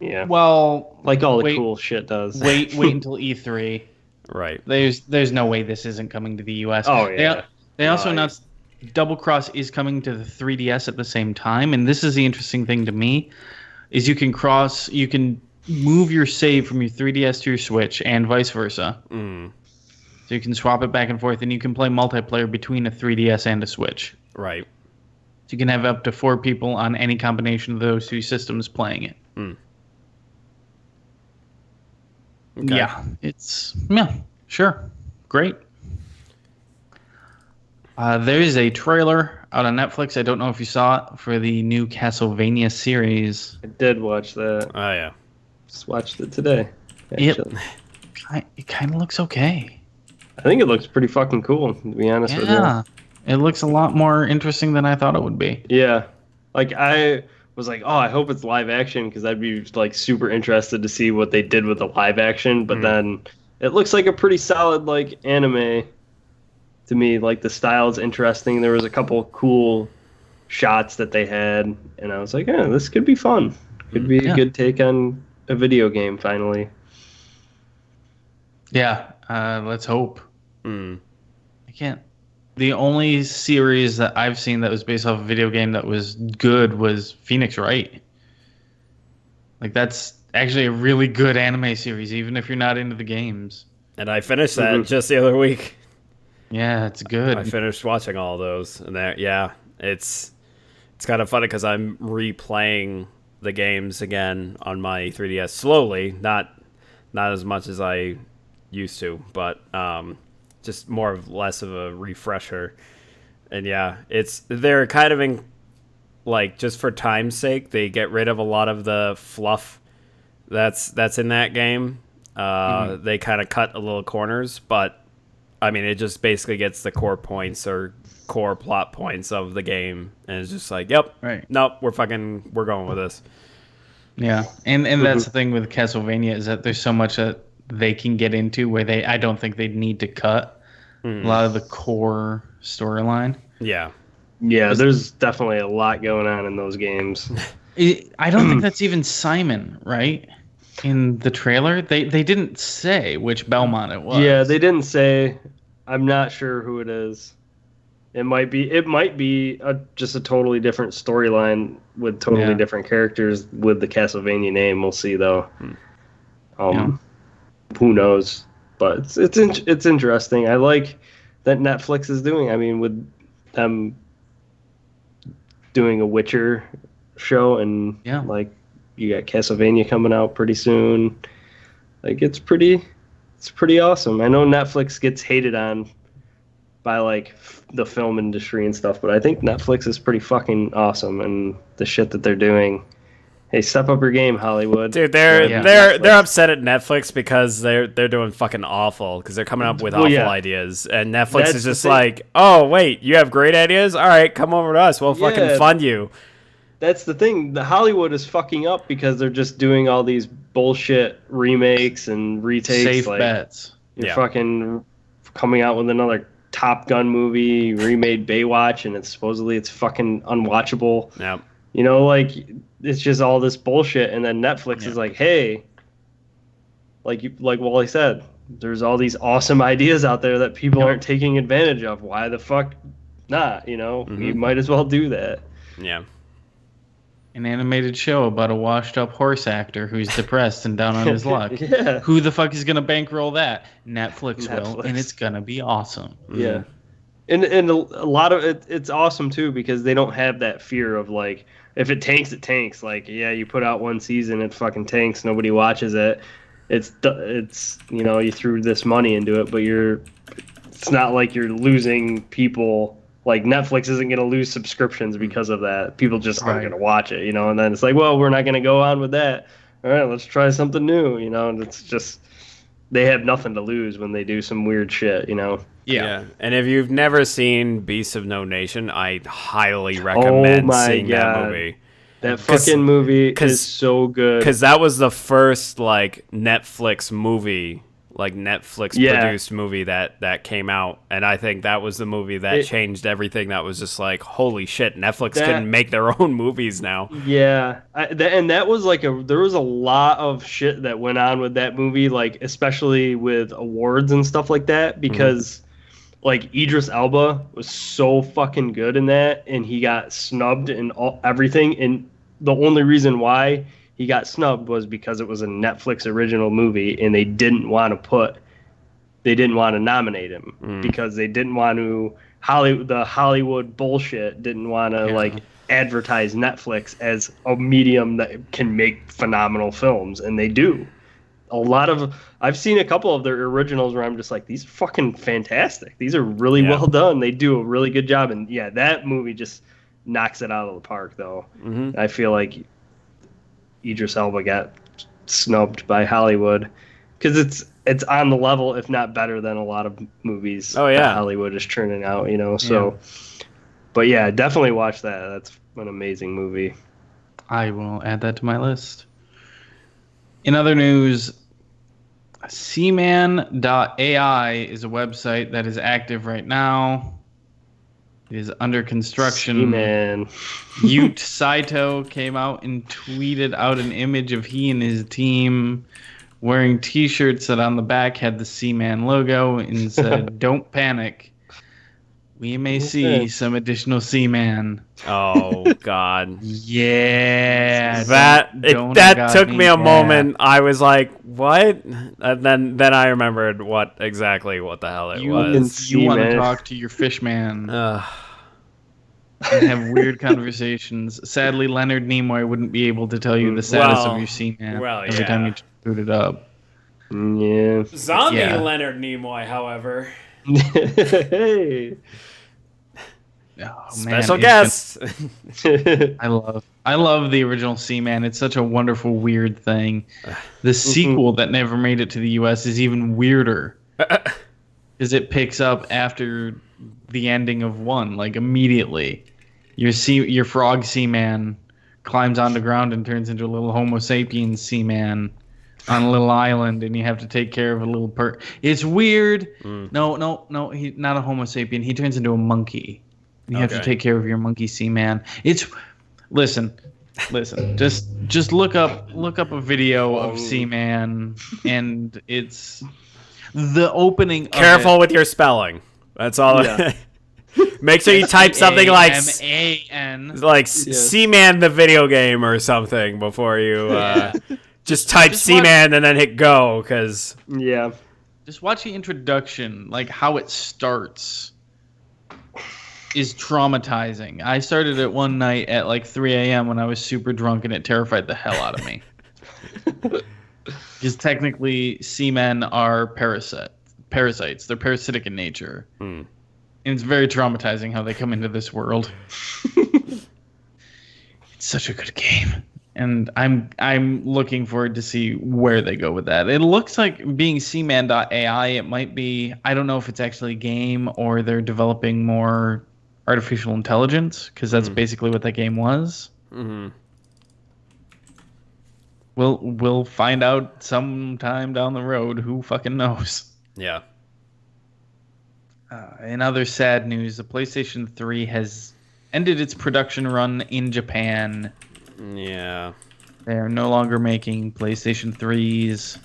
Yeah. Well, like all the cool shit does. Wait until E3. Right. There's no way this isn't coming to the US. Oh yeah. They also announced Double Cross is coming to the 3DS at the same time, and this is the interesting thing to me, is you can move your save from your 3DS to your Switch and vice versa. So you can swap it back and forth, and you can play multiplayer between a 3DS and a Switch. Right. So you can have up to 4 people on any combination of those 2 systems playing it. Okay. Yeah, sure. Great. There is a trailer out on Netflix. I don't know if you saw it, for the new Castlevania series. I did watch that. Oh, yeah. Just watched it today. It kind of looks okay. I think it looks pretty fucking cool, to be honest with you. Yeah, it looks a lot more interesting than I thought it would be. Yeah. Like I was like, oh, I hope it's live action because I'd be like super interested to see what they did with the live action. But then it looks like a pretty solid like anime to me. Like the style's interesting. There was a couple cool shots that they had, and I was like, yeah, this could be fun. Could be a good take on a video game finally. Yeah, let's hope. Mm. I can't. The only series that I've seen that was based off a video game that was good was Phoenix Wright. Like that's actually a really good anime series, even if you're not into the games. And I finished that just the other week. Yeah, it's good. I finished watching all those, and it's kind of funny because I'm replaying the games again on my 3DS slowly, not as much as I used to, but just less of a refresher. And yeah, they're kind of in, like, just for time's sake, they get rid of a lot of the fluff that's in that game. They kind of cut a little corners, but I mean, it just basically gets the core points or core plot points of the game, and it's just like, yep, right, nope, we're going with this. Yeah, and that's the thing with Castlevania is that there's so much that they can get into where I don't think they'd need to cut a lot of the core storyline. Yeah, there's definitely a lot going on in those games. I don't think that's even Simon, right? In the trailer, they didn't say which Belmont it was. Yeah, they didn't say. I'm not sure who it is. It might be just a totally different storyline with totally different characters with the Castlevania name. We'll see though. Who knows? But it's interesting. I like that Netflix is doing. I mean, with them doing a Witcher show and like you got Castlevania coming out pretty soon. Like it's pretty awesome. I know Netflix gets hated on by like the film industry and stuff, but I think Netflix is pretty fucking awesome and the shit that they're doing. Hey, step up your game, Hollywood. Dude, they're upset at Netflix because they're doing fucking awful because they're coming up with awful ideas, and Netflix is just like, oh wait, you have great ideas? All right, come over to us. We'll fucking fund you. That's the thing. The Hollywood is fucking up because they're just doing all these bullshit remakes and retakes. Safe bets. You're fucking coming out with another Top Gun movie, remade Baywatch, and it's fucking unwatchable. Yeah. You know, like it's just all this bullshit, and then Netflix is like, hey, like Wally said, there's all these awesome ideas out there that people aren't taking advantage of. Why the fuck not? You know, you might as well do that. Yeah. An animated show about a washed-up horse actor who's depressed and down on his luck. Yeah. Who the fuck is going to bankroll that? Netflix will, and it's going to be awesome. Yeah. And a lot of it's awesome, too, because they don't have that fear of, like, if it tanks, it tanks. Like, yeah, you put out one season, it fucking tanks, nobody watches it. It's you know, you threw this money into it, but it's not like you're losing people. Like, Netflix isn't going to lose subscriptions because of that. People just aren't going to watch it, you know? And then it's like, well, we're not going to go on with that. All right, let's try something new, you know? And it's just, they have nothing to lose when they do some weird shit, you know? Yeah. And if you've never seen Beasts of No Nation, I highly recommend seeing that movie. That fucking movie is so good. Because that was the first, like, Netflix movie, like Netflix-produced movie that came out. And I think that was the movie that changed everything. That was just like, holy shit, Netflix can make their own movies now. Yeah. And that was like there was a lot of shit that went on with that movie, like, especially with awards and stuff like that, because... Like, Idris Elba was so fucking good in that, and he got snubbed in everything. And the only reason why he got snubbed was because it was a Netflix original movie, and they didn't want to nominate him because they didn't want to the Hollywood bullshit didn't want to like advertise Netflix as a medium that can make phenomenal films, and they do. I've seen a couple of their originals where I'm just like, these are fucking fantastic. These are really well done. They do a really good job. And yeah, that movie just knocks it out of the park, though. I feel like Idris Elba got snubbed by Hollywood because it's on the level, if not better than a lot of movies that Hollywood is churning out, so but yeah, definitely watch that. That's an amazing movie. I will add that to my list. In other news, Seaman.ai is a website that is active right now. It is under construction. Seaman. Ute Saito came out and tweeted out an image of he and his team wearing T-shirts that on the back had the Seaman logo and said, "Don't panic. We may see some additional Seaman." Oh God! Yeah, that took me a moment. I was like, "What?" And then I remembered what the hell it was. You want to talk to your fishman and have weird conversations. Sadly, Leonard Nimoy wouldn't be able to tell you the status of your Seaman every time you boot it up. Yeah. Zombie Leonard Nimoy, however. Hey. Oh, special guest. I love the original Seaman. It's such a wonderful, weird thing. The sequel that never made it to the U.S. is even weirder, because it picks up after the ending of one, like immediately. Your frog Seaman climbs on the ground and turns into a little Homo sapiens Seaman on a little island, and you have to take care of a little It's weird. No, he's not a Homo sapien. He turns into a monkey. You have to take care of your monkey Seaman. Listen. Just look up a video of Seaman, and it's the opening. Careful with your spelling. That's all. Yeah. Make sure you type something like Seaman, like Seaman the video game or something before you. Just type Seaman and then hit go, because just watch the introduction, like how it starts is traumatizing. I started it one night at like 3 a.m. when I was super drunk, and it terrified the hell out of me. Because technically seamen are parasites. They're parasitic in nature. And it's very traumatizing how they come into this world. It's such a good game. And I'm looking forward to see where they go with that. It looks like being Seaman.ai, it might be, I don't know if it's actually a game or they're developing more artificial intelligence, because that's basically what that game was. Mm-hmm. We'll find out sometime down the road. Who fucking knows? Yeah. In other sad news, the PlayStation 3 has ended its production run in Japan. Yeah. They are no longer making PlayStation 3s,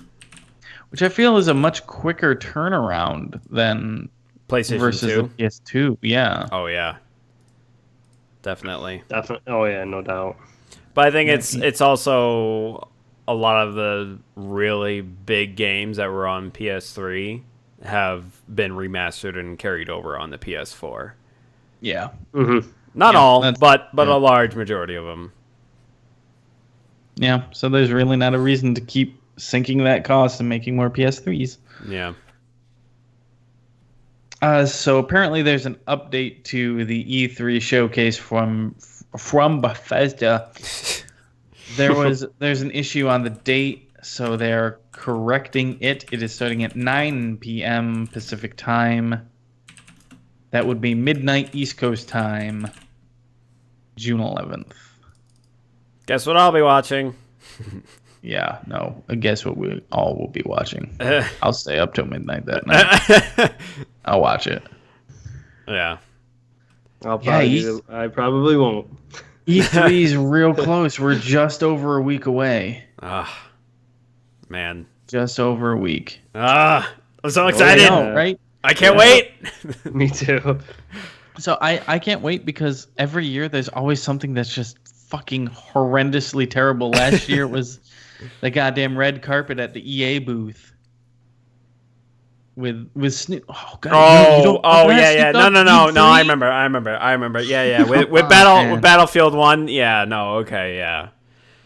which I feel is a much quicker turnaround than PlayStation versus 2. the PS2. Yeah. Oh yeah. Definitely. Oh yeah, no doubt. But I think it's also a lot of the really big games that were on PS3 have been remastered and carried over on the PS4. Yeah. Mm-hmm. Not all, but a large majority of them. Yeah, so there's really not a reason to keep sinking that cost and making more PS3s. Yeah. So apparently there's an update to the E3 showcase from Bethesda. There's an issue on the date, so they're correcting it. It is starting at 9 p.m. Pacific time. That would be midnight East Coast time, June 11th. Guess what I'll be watching? Yeah, no. Guess what we all will be watching? I'll stay up till midnight that night. I'll watch it. Yeah. I probably won't. E3 is real close. We're just over a week away. Man. Just over a week. I'm so excited. I know, right? I can't wait. Me too. So I can't wait, because every year there's always something that's just fucking horrendously terrible. Last year it was the goddamn red carpet at the EA booth with Snoop. Oh god. Yeah. No. I remember. Yeah. With Battlefield 1. Yeah. No. Okay. Yeah.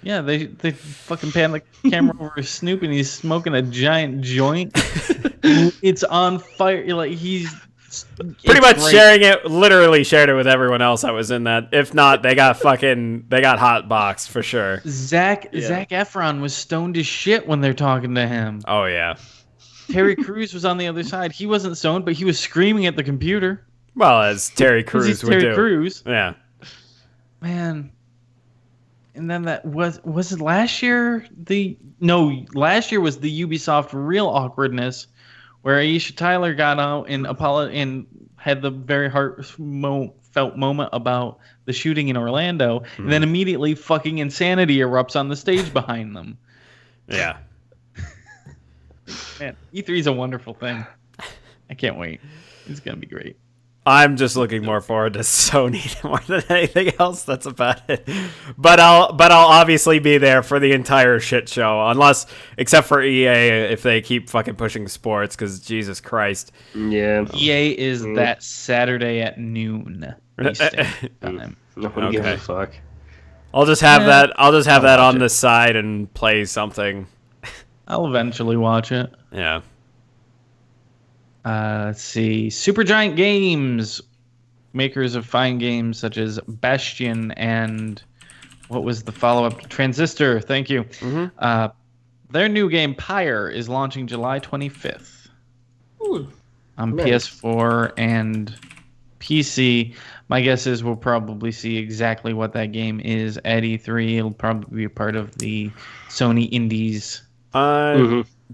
Yeah. They fucking pan the camera over Snoop, and he's smoking a giant joint. It's on fire. Like he's pretty much literally shared it with everyone else that was in that. If not, they got hot boxed for sure. Zac Efron was stoned as shit when they're talking to him. Oh yeah. Terry Crews was on the other side. He wasn't stoned, but he was screaming at the computer. Well, as Terry 'Cause he's Crews would Terry do. Crews. Yeah. Man. And then that was it last year? Last year was the Ubisoft real awkwardness, where Aisha Tyler got out and had the very heartfelt moment about the shooting in Orlando, and then immediately fucking insanity erupts on the stage behind them. Yeah. Man, E3 is a wonderful thing. I can't wait. It's gonna be great. I'm just looking more forward to Sony more than anything else. That's about it. But I'll obviously be there for the entire shit show, except for EA if they keep fucking pushing sports. Because Jesus Christ, Yeah. EA is that Saturday at noon Eastern time. Nobody gives a fuck. I'll just have that. I'll just have that watch on it. the side and play something. I'll eventually watch it. Yeah. Let's see. Supergiant Games, makers of fine games such as Bastion and what was the follow-up? Transistor. Thank you. Mm-hmm. Their new game, Pyre, is launching July 25th Ooh, on nice. PS4 and PC. My guess is we'll probably see exactly what that game is at E3. It'll probably be a part of the Sony Indies.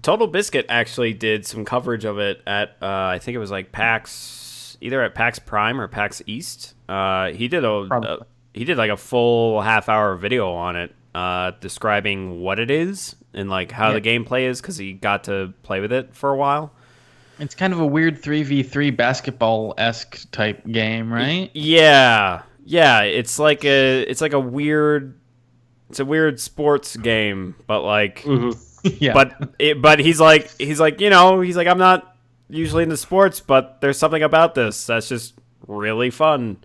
Total Biscuit actually did some coverage of it at I think it was like PAX, either at PAX Prime or PAX East. He did like a full half-hour video on it, describing what it is and like how the gameplay is, because he got to play with it for a while. It's kind of a weird 3v3 basketball-esque type game, right? Yeah. It's a weird sports game, but like. Yeah. But he's like I'm not usually into sports, but there's something about this that's just really fun.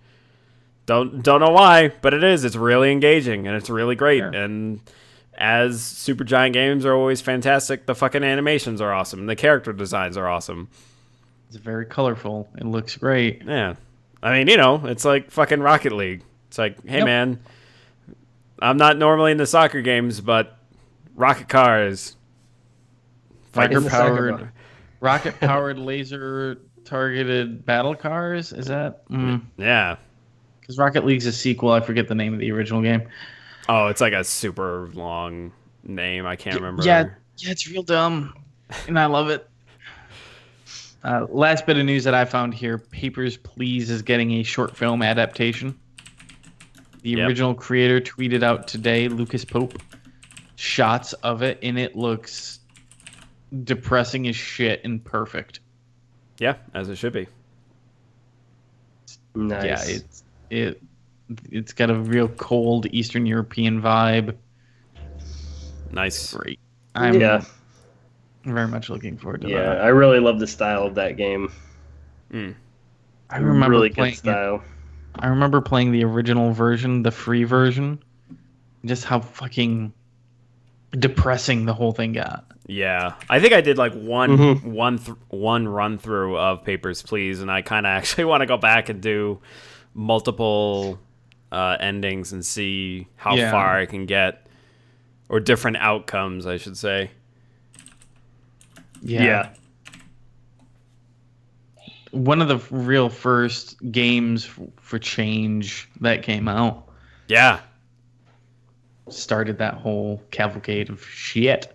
Don't know why, but it is. It's really engaging and it's really great. Sure. And as Supergiant games are always fantastic, the fucking animations are awesome. And the character designs are awesome. It's very colorful. It looks great. Yeah, I mean, it's like fucking Rocket League. It's like, hey man, I'm not normally into soccer games, but rocket cars, rocket-powered laser targeted battle cars. Is that? Yeah. Because Rocket League's a sequel. I forget the name of the original game. Oh, it's like a super long name. I can't remember. Yeah, it's real dumb, and I love it. Last bit of news that I found here: Papers, Please is getting a short film adaptation. The original creator tweeted out today, Lucas Pope, shots of it, and it looks depressing as shit and perfect. Yeah, as it should be. Nice. Yeah, it's got a real cold Eastern European vibe. Nice. Great. I'm Yeah. very much looking forward to Yeah, that. I really love the style of that game. I remember Really playing good style. I remember playing the original version, the free version. Just how fucking depressing the whole thing got. Yeah, I think I did like one run through of Papers, Please, and I kind of actually want to go back and do multiple endings and see how far I can get, or different outcomes, I should say. Yeah. One of the real first games for change that came out. Yeah. Started that whole cavalcade of shit.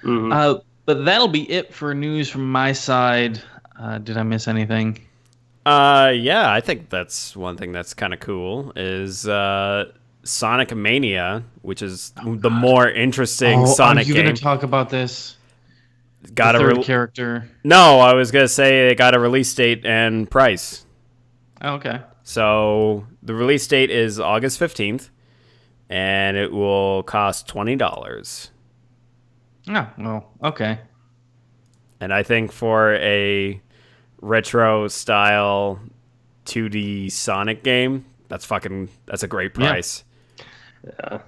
Mm-hmm. But that'll be it for news from my side. Did I miss anything? Yeah, I think that's one thing that's kind of cool is Sonic Mania, which is the more interesting Sonic are you game. going to talk about this? Got the a third character. No, I was gonna say it got a release date and price. Oh, okay. So the release date is August 15th, and it will cost $20. Oh, well, okay. And I think for a retro style 2D Sonic game, that's a great price. Yeah.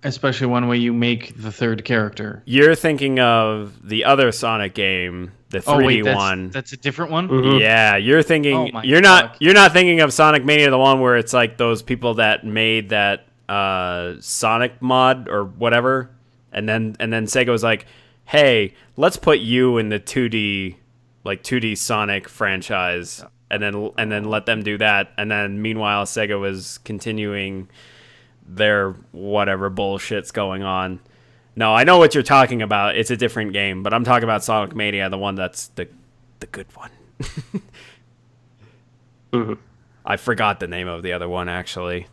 Especially one way you make the third character. You're thinking of the other Sonic game, the 3D one. That's a different one? Mm-hmm. Yeah, you're thinking Oh my you're fuck. not thinking of Sonic Mania, the one where it's like those people that made that Sonic mod or whatever, and then Sega was like, hey, let's put you in the 2D Sonic franchise, and then let them do that. And then meanwhile, Sega was continuing their whatever bullshit's going on. No, I know what you're talking about. It's a different game, but I'm talking about Sonic Mania, the one that's the good one. Mhm. I forgot the name of the other one actually.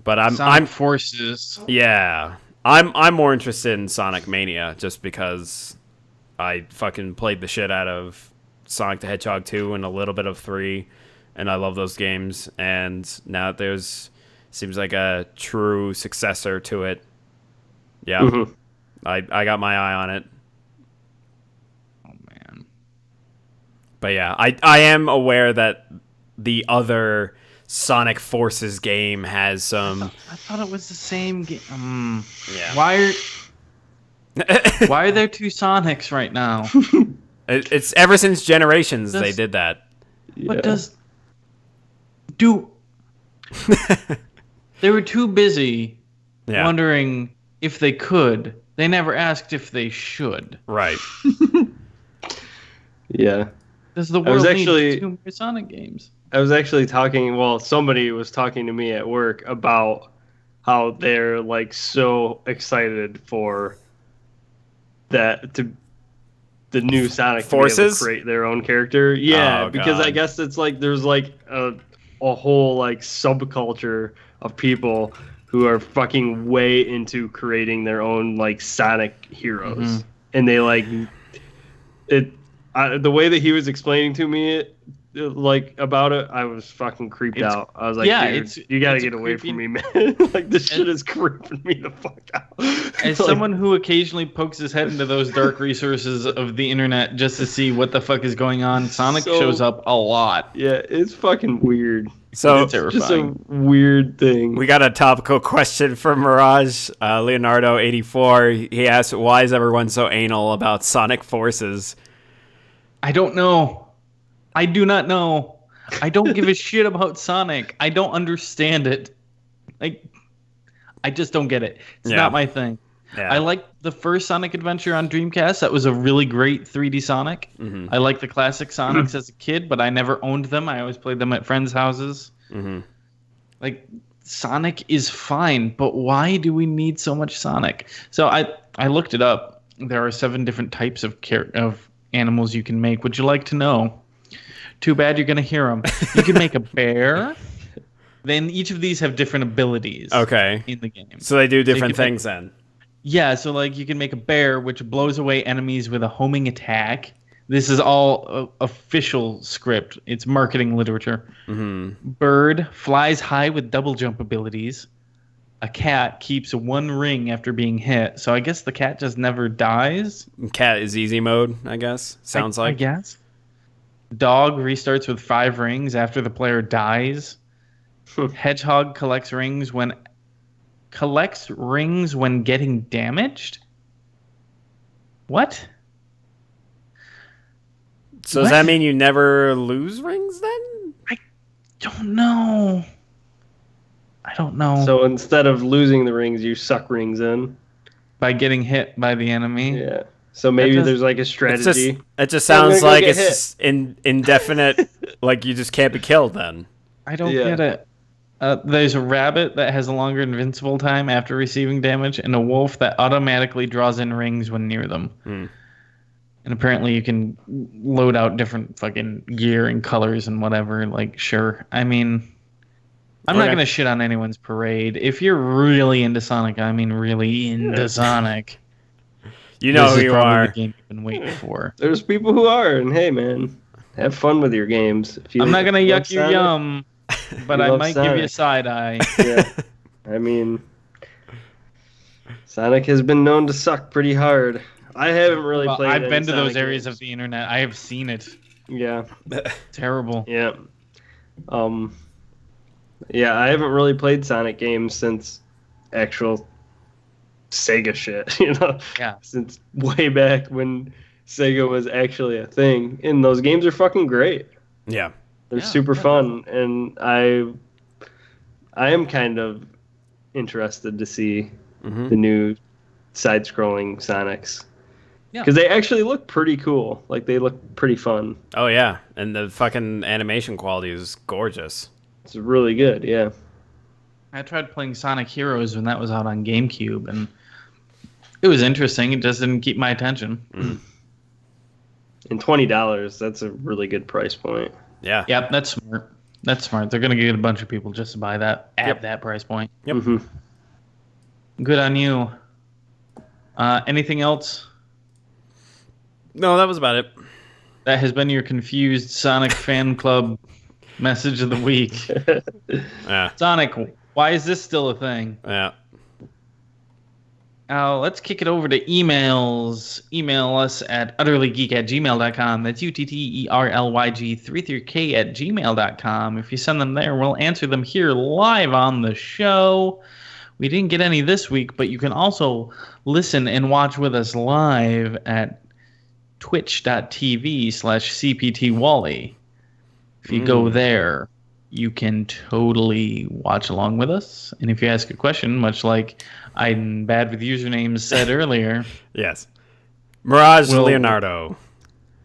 But I'm Sonic Forces. yeah. I'm more interested in Sonic Mania just because I fucking played the shit out of Sonic the Hedgehog 2 and a little bit of 3, and I love those games. And now there's seems like a true successor to it. Yeah, Mhm. I got my eye on it. Oh man. But yeah, I am aware that the other Sonic Forces game has some. I thought it was the same game. Yeah. Why are there two Sonics right now? It's ever since Generations they did that. What They were too busy Yeah. wondering if they could. They never asked if they should. Right. Yeah. Does the was world actually- need two more Sonic games? I was actually talking. Well, somebody was talking to me at work about how they're like so excited for the new Sonic to be able Forces? to create their own character. Yeah, Oh, because I God. guess it's like there's like a whole like subculture of people who are fucking way into creating their own like Sonic heroes, Mhm. and they like it. The way that he was explaining to me it, like about it, I was fucking creeped It's- out. I was like, yeah, dude, it's- you gotta it's get away creepy- from me, man. Like this shit is creeping me the fuck out. As Like, someone who occasionally pokes his head into those dark resources of the internet just to see what the fuck is going on, Sonic So- shows up a lot. yeah, it's fucking weird. So It's Just a terrifying. weird thing. we got a topical question from Mirage Leonardo84. He asked, "Why is everyone so anal about Sonic Forces?" I don't know. I do not know. I don't give a shit about Sonic. I don't understand it. Like, I just don't get it. It's Yeah. not my thing. Yeah. I liked the first Sonic Adventure on Dreamcast. That was a really great 3D Sonic. Mhm. I liked the classic Sonics as a kid, but I never owned them. I always played them at friends' houses. Mhm. Like, Sonic is fine, but why do we need so much Sonic? So I looked it up. There are 7 different types of animals you can make. Would you like to know? Too bad you're going to hear them. You can make a bear. Then each of these have different abilities Okay. in the game. So they do different can make- things then. Yeah, so like you can make a bear which blows away enemies with a homing attack. This is all official script. It's marketing literature. Mhm. Bird flies high with double jump abilities. A cat keeps 1 ring after being hit. So I guess the cat just never dies. Cat is easy mode, I guess. Sounds I like. guess. Dog restarts with 5 rings after the player dies. Hedgehog collects rings when getting damaged? What? So does What? that mean you never lose rings then? Don't know. I don't know. So instead of losing the rings, you suck rings in. By getting hit by the enemy? Yeah. So maybe does- there's like a It strategy. just I'm gonna sounds go like get it's just indefinite. Like you just can't be killed then. I don't Yeah. get it. There's a rabbit that has a longer invincible time after receiving damage, and a wolf that automatically draws in rings when near them. Hmm. And apparently you can load out different fucking gear and colors and whatever. Like, sure. I mean, I'm not Okay. going to shit on anyone's parade. If you're really into Sonic, I mean really into Sonic. You know this who is you probably are. the game you've been waiting for. There's people who are, and hey, man, have fun with your games. If you I'm not going to love yuck your Sonic, yum, but You I love might give you a Sonic. side eye. Yeah. I mean, Sonic has been known to suck pretty hard. I haven't really Well, played. I've any been to those Sonic areas games. of the internet. I have seen it. Yeah. Terrible. Yeah. Yeah, I haven't really played Sonic games since actual Sega shit, you know? Yeah. Since way back when Sega was actually a thing. And those games are fucking great. Yeah. They're Yeah, super yeah, fun, and I am kind of interested to see Mhm. the new side-scrolling Sonics. Yeah. Because they actually look pretty cool. Like, they look pretty fun. Oh, yeah. And the fucking animation quality is gorgeous. It's really good, yeah. I tried playing Sonic Heroes when that was out on GameCube, and it was interesting. It just didn't keep my attention. And $20, that's a really good price point. Yeah. Yep, that's smart. That's smart. They're going to get a bunch of people just to buy that at that price point. Yep. Mm-hmm. Good on you. Anything else? No, that was about it. That has been your confused Sonic fan club message of the week. Yeah. Sonic, why is this still a thing? Yeah. Let's kick it over to emails. Email us at utterlygeek@gmail.com. That's utterlyg33k@gmail.com. If you send them there, we'll answer them here live on the show. We didn't get any this week, but you can also listen and watch with us live at twitch.tv/cptwally. If you go there, you can totally watch along with us. And if you ask a question, much like I'm bad with usernames said earlier. Yes. Mirage Leonardo.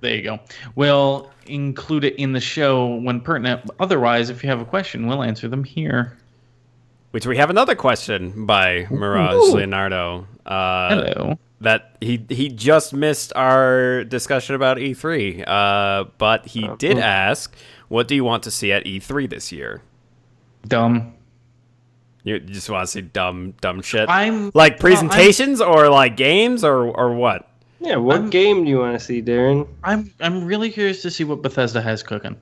There you go. We'll include it in the show when pertinent. Otherwise, if you have a question, we'll answer them here. Which we have another question by Mirage Leonardo. Hello. That he just missed our discussion about E3, but he did ask, what do you want to see at E3 this year? Dumb. You just want to see dumb shit? Like presentations or like games or what? Yeah, what game do you want to see, Darren? I'm really curious to see what Bethesda has cooking.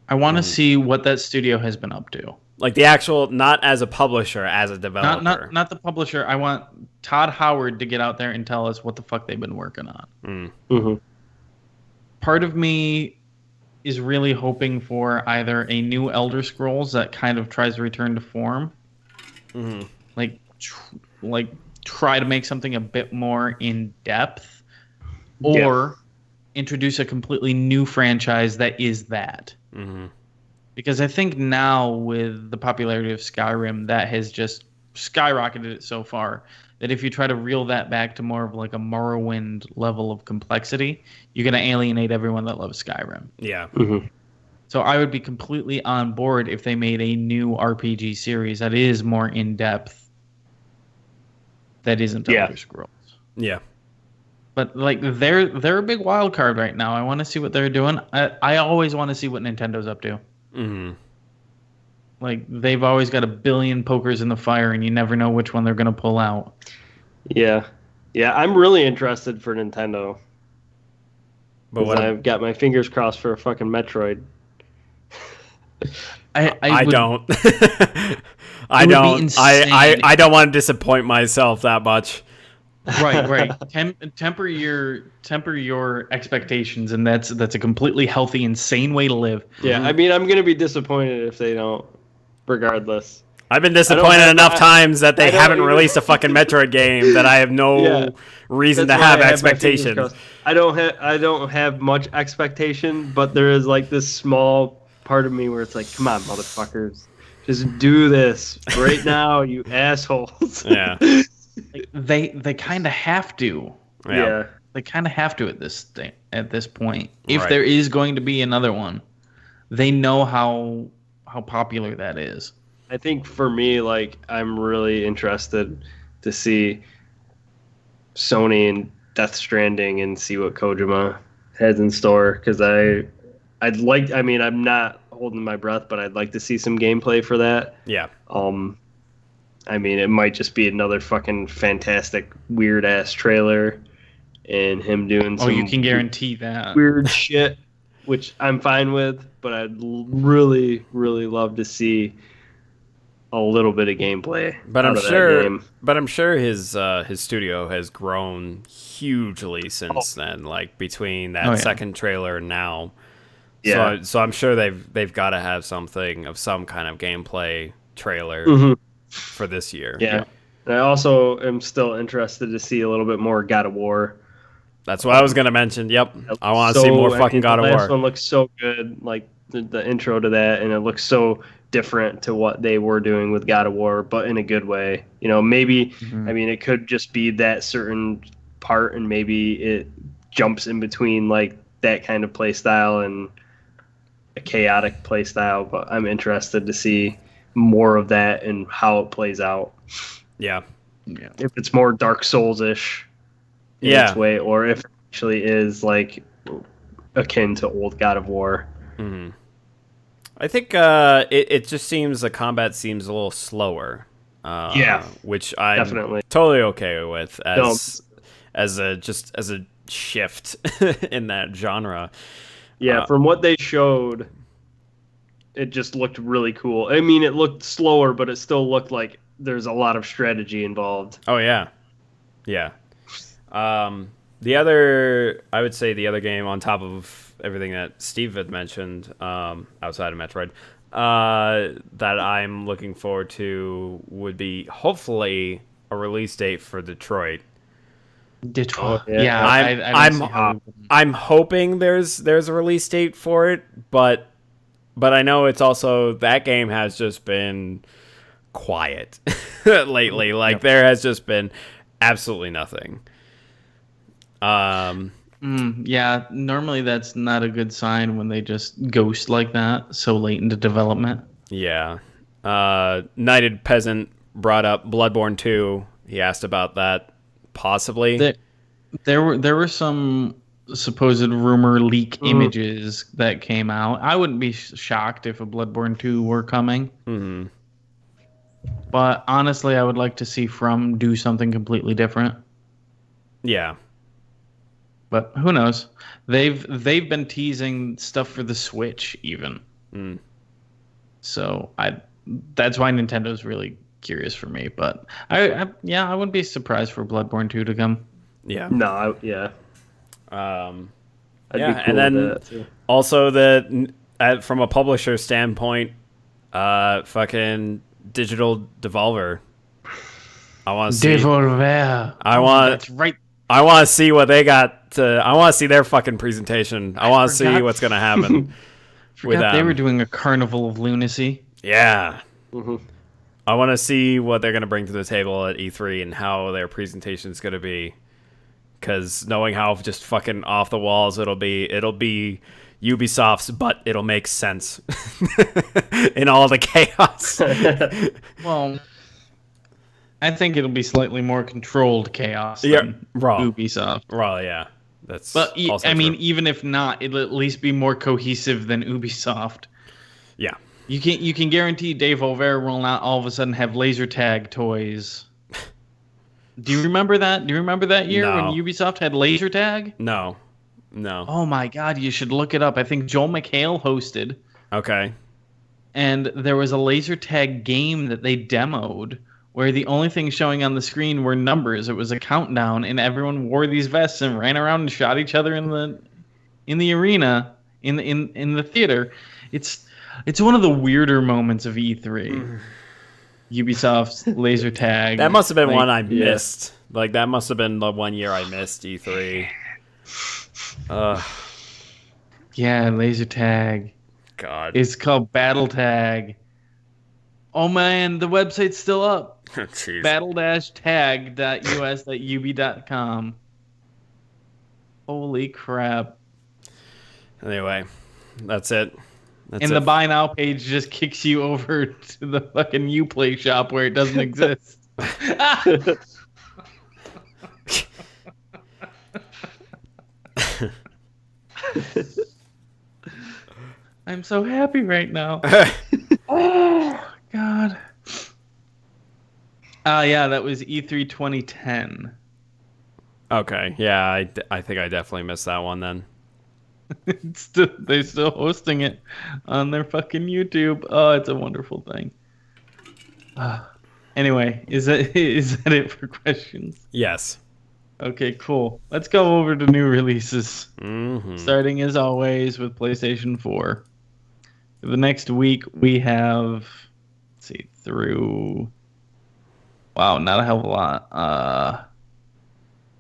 I want to see what that studio has been up to. Like the actual, not as a publisher, as a developer. Not the publisher. I want Todd Howard to get out there and tell us what the fuck they've been working on. Mm-hmm. Part of me is really hoping for either a new Elder Scrolls that kind of tries to return to form. Like try to make something a bit more in depth, or introduce a completely new franchise that is that. Because I think now with the popularity of Skyrim, that has just skyrocketed it so far that if you try to reel that back to more of like a Morrowind level of complexity, you're going to alienate everyone that loves Skyrim. Yeah. So I would be completely on board if they made a new RPG series that is more in depth. That isn't Elder Scrolls. Yeah. But like they're a big wild card right now. I want to see what they're doing. I always want to see what Nintendo's up to. Like they've always got a billion pokers in the fire, and you never know which one they're gonna pull out. Yeah, I'm really interested for Nintendo. But what I've got my fingers crossed for a fucking Metroid. I don't. I don't. I don't want to disappoint myself that much. Right. Temper your expectations, and that's a completely healthy, insane way to live. Yeah, I mean, I'm gonna be disappointed if they don't. Regardless, I've been disappointed enough times that they haven't released a fucking Metroid game that I have no reason to have expectations. I don't have much expectation, but there is like this small part of me where it's like, come on, motherfuckers, just do this right now, you assholes. Yeah. They kind of have to. Yeah. They kind of have to at this point. If there is going to be another one, they know how popular that is. I think for me, like, I'm really interested to see Sony and Death Stranding and see what Kojima has in store, because I'm not holding my breath, but I'd like to see some gameplay for that. Yeah. I mean, it might just be another fucking fantastic weird ass trailer and him doing some you can guarantee that weird shit, which I'm fine with, but I'd really, really love to see a little bit of gameplay. But I'm sure his studio has grown hugely since then, like between that second trailer and now. Yeah. So I'm sure they've got to have something of some kind of gameplay trailer for this year. Yeah. And I also am still interested to see a little bit more God of War. That's what I was going to mention. Yep. I want to see more fucking God of War. The last one looks so good. Like, the intro to that, and it looks so different to what they were doing with God of War, but in a good way. Maybe I mean it could just be that certain part, and maybe it jumps in between like that kind of play style and a chaotic play style. But I'm interested to see more of that and how it plays out. Yeah. If it's more Dark Souls-ish in its way, or if it actually is like akin to old God of War. Mm-hmm. I think it just seems the combat seems a little slower. Which I'm definitely totally okay with as a shift in that genre. Yeah, from what they showed, it just looked really cool. I mean, it looked slower, but it still looked like there's a lot of strategy involved. Oh yeah, yeah. The other game on top of everything that Steve had mentioned, outside of Metroid, that I'm looking forward to would be hopefully a release date for Detroit. Detroit. I'm hoping there's a release date for it, but I know it's also that game has just been quiet lately. Like there has just been absolutely nothing. Normally that's not a good sign when they just ghost like that so late into development. Yeah. Knighted Peasant brought up Bloodborne 2. He asked about that possibly. There were some supposed rumor leak images that came out. I wouldn't be shocked if a Bloodborne 2 were coming. Mm-hmm. But honestly, I would like to see From do something completely different. Yeah. But who knows? They've been teasing stuff for the Switch even. So that's why Nintendo's really curious for me. But I wouldn't be surprised for Bloodborne 2 to come. Yeah. No. And cool then also from a publisher standpoint, fucking Digital Devolver. I want to see. Devolver. That's right. I want to see what they got. I want to see their fucking presentation. I want to see what's gonna happen. Forgot they were doing a Carnival of Lunacy. Yeah. Mm-hmm. I want to see what they're gonna bring to the table at E3 and how their presentation is gonna be. Because knowing how just fucking off the walls it'll be Ubisoft's, but it'll make sense in all the chaos. Well, I think it'll be slightly more controlled chaos than Ubisoft. Well, yeah. Even if not, it'll at least be more cohesive than Ubisoft. Yeah. You can guarantee Dave Over will not all of a sudden have laser tag toys. Do you remember that? Do you remember that year when Ubisoft had laser tag? No. Oh my God, you should look it up. I think Joel McHale hosted. Okay. And there was a laser tag game that they demoed where the only thing showing on the screen were numbers. It was a countdown, and everyone wore these vests and ran around and shot each other in the arena in the theater. It's one of the weirder moments of E3. Ubisoft's laser tag. That must have been one I missed. Like that must have been the 1 year I missed E3. Yeah, laser tag. God. It's called Battle Tag. Oh man, the website's still up. Jeez. battle-tag.us.ub.com. Holy crap. Anyway, that's it. The buy now page just kicks you over to the fucking Uplay shop where it doesn't exist. I'm so happy right now. Oh, God. Yeah, that was E3 2010. Okay, yeah, I think I definitely missed that one then. They're still hosting it on their fucking YouTube. Oh, it's a wonderful thing. Anyway, is that it for questions? Yes. Okay, cool. Let's go over to new releases. Mm-hmm. Starting as always with PlayStation 4. For the next week we have, through. Wow, not a hell of a lot.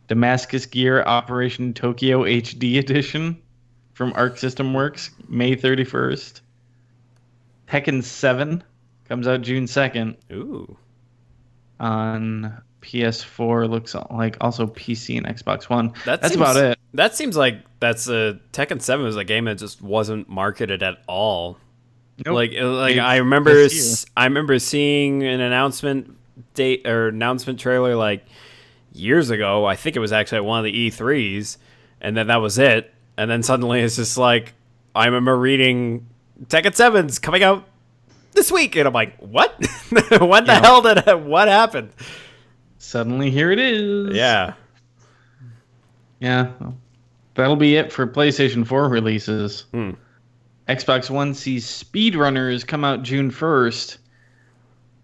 Damascus Gear Operation Tokyo HD Edition from Arc System Works, May 31st. Tekken 7 comes out June 2nd. Ooh. On PS4, looks like also PC and Xbox One. That's seems, about it. That seems like Tekken 7 was a game that just wasn't marketed at all. Nope. Like I remember seeing an announcement trailer like years ago. I think it was actually at one of the E3s, and then that was it. And then suddenly it's just like I remember reading Tekken 7's coming out this week, and I'm like, what? What happened? Suddenly here it is. Yeah. Yeah. That'll be it for PlayStation 4 releases. Xbox One sees Speedrunners come out June 1st.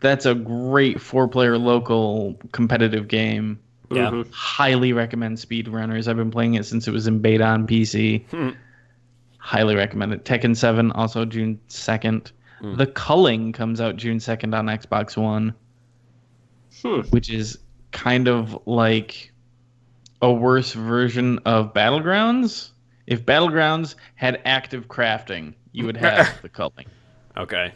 That's a great 4-player local competitive game. Yeah. Mm-hmm. Highly recommend Speedrunners. I've been playing it since it was in beta on PC. Highly recommend it. Tekken 7, also June 2nd. The Culling comes out June 2nd on Xbox One. Which is kind of like a worse version of Battlegrounds. If Battlegrounds had active crafting, you would have the Culling. Okay.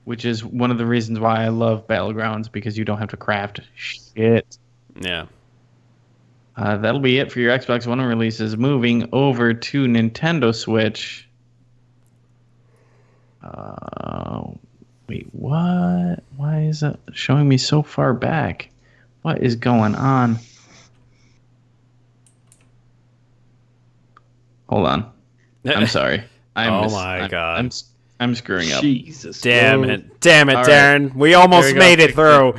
Which is one of the reasons why I love Battlegrounds, because you don't have to craft shit. Yeah. That'll be it for your Xbox One releases. Moving over to Nintendo Switch. Wait, what? Why is it showing me so far back? What is going on? Hold on. I'm sorry. God. I'm screwing up. Jesus. Damn it, All Darren. right. We almost made it through.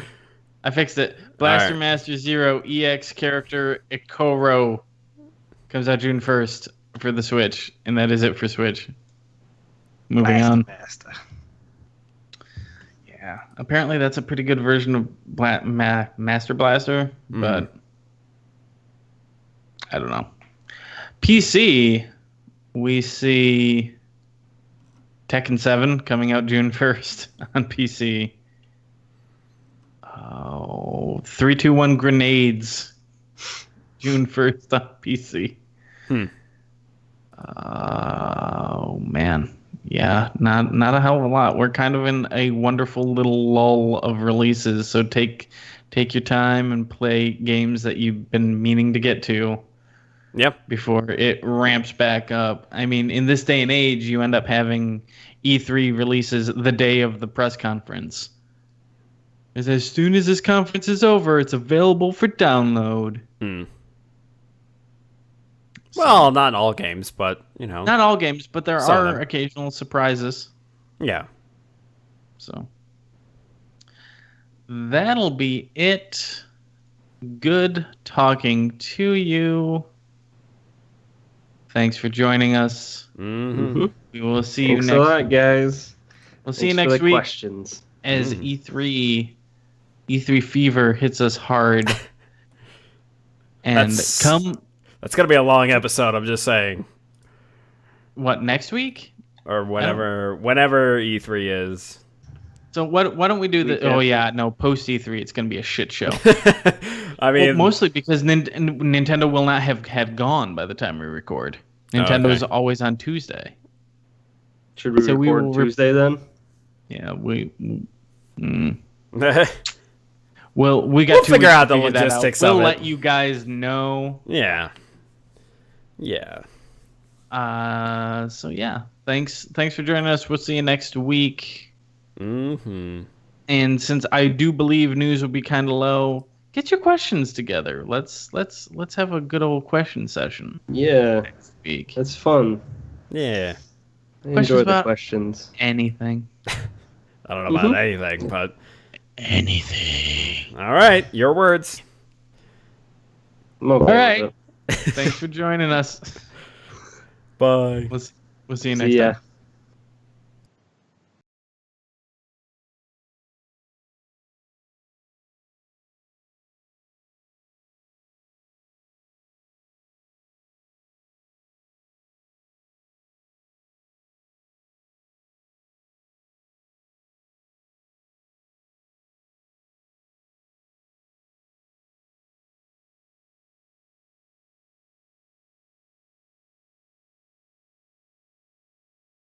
I fixed it. Blaster All right. Master Zero EX character Ikoro comes out June 1st for the Switch, and that is it for Switch. Moving on. Master. Yeah, apparently that's a pretty good version of Master Blaster, but I don't know. PC, we see Tekken 7 coming out June 1st on PC. 3-2-1 Grenades, June 1st on PC. Oh, man. Yeah, not a hell of a lot. We're kind of in a wonderful little lull of releases, so take your time and play games that you've been meaning to get to. Yep. Before it ramps back up. I mean, in this day and age, you end up having E3 releases the day of the press conference. As soon as this conference is over, it's available for download. Well, not all games, but, you know. Not all games, but there Some of are them. occasional surprises. Yeah. So that'll be it. Good talking to you. Thanks for joining us. Mm-hmm. We will see you Thanks next a lot, guys. We'll see you Thanks next for the week questions. as E3 fever hits us hard. And That's going to be a long episode, I'm just saying. what, next week? Or whenever E3 is. So why don't we do Week the? Oh after. yeah, no. Post E3, it's going to be a shit show. I mean, Well, mostly because Nintendo will not have had gone by the time we record. Nintendo's always on Tuesday. Should we So we record will Tuesday then? Yeah, we we'll got 2 figure weeks out to the figure that out. logistics We'll of it. let you guys know. Yeah. So yeah, thanks for joining us. We'll see you next week. Mm-hmm. And since I do believe news will be kind of low, get your questions together. Let's have a good old question session Yeah, next week. that's fun. Yeah. I Questions enjoy the about- questions. Anything. I don't know about anything, but Anything. all right, your words. I'm okay All right. with it. Thanks for joining us. Bye. We'll see you See next ya. time.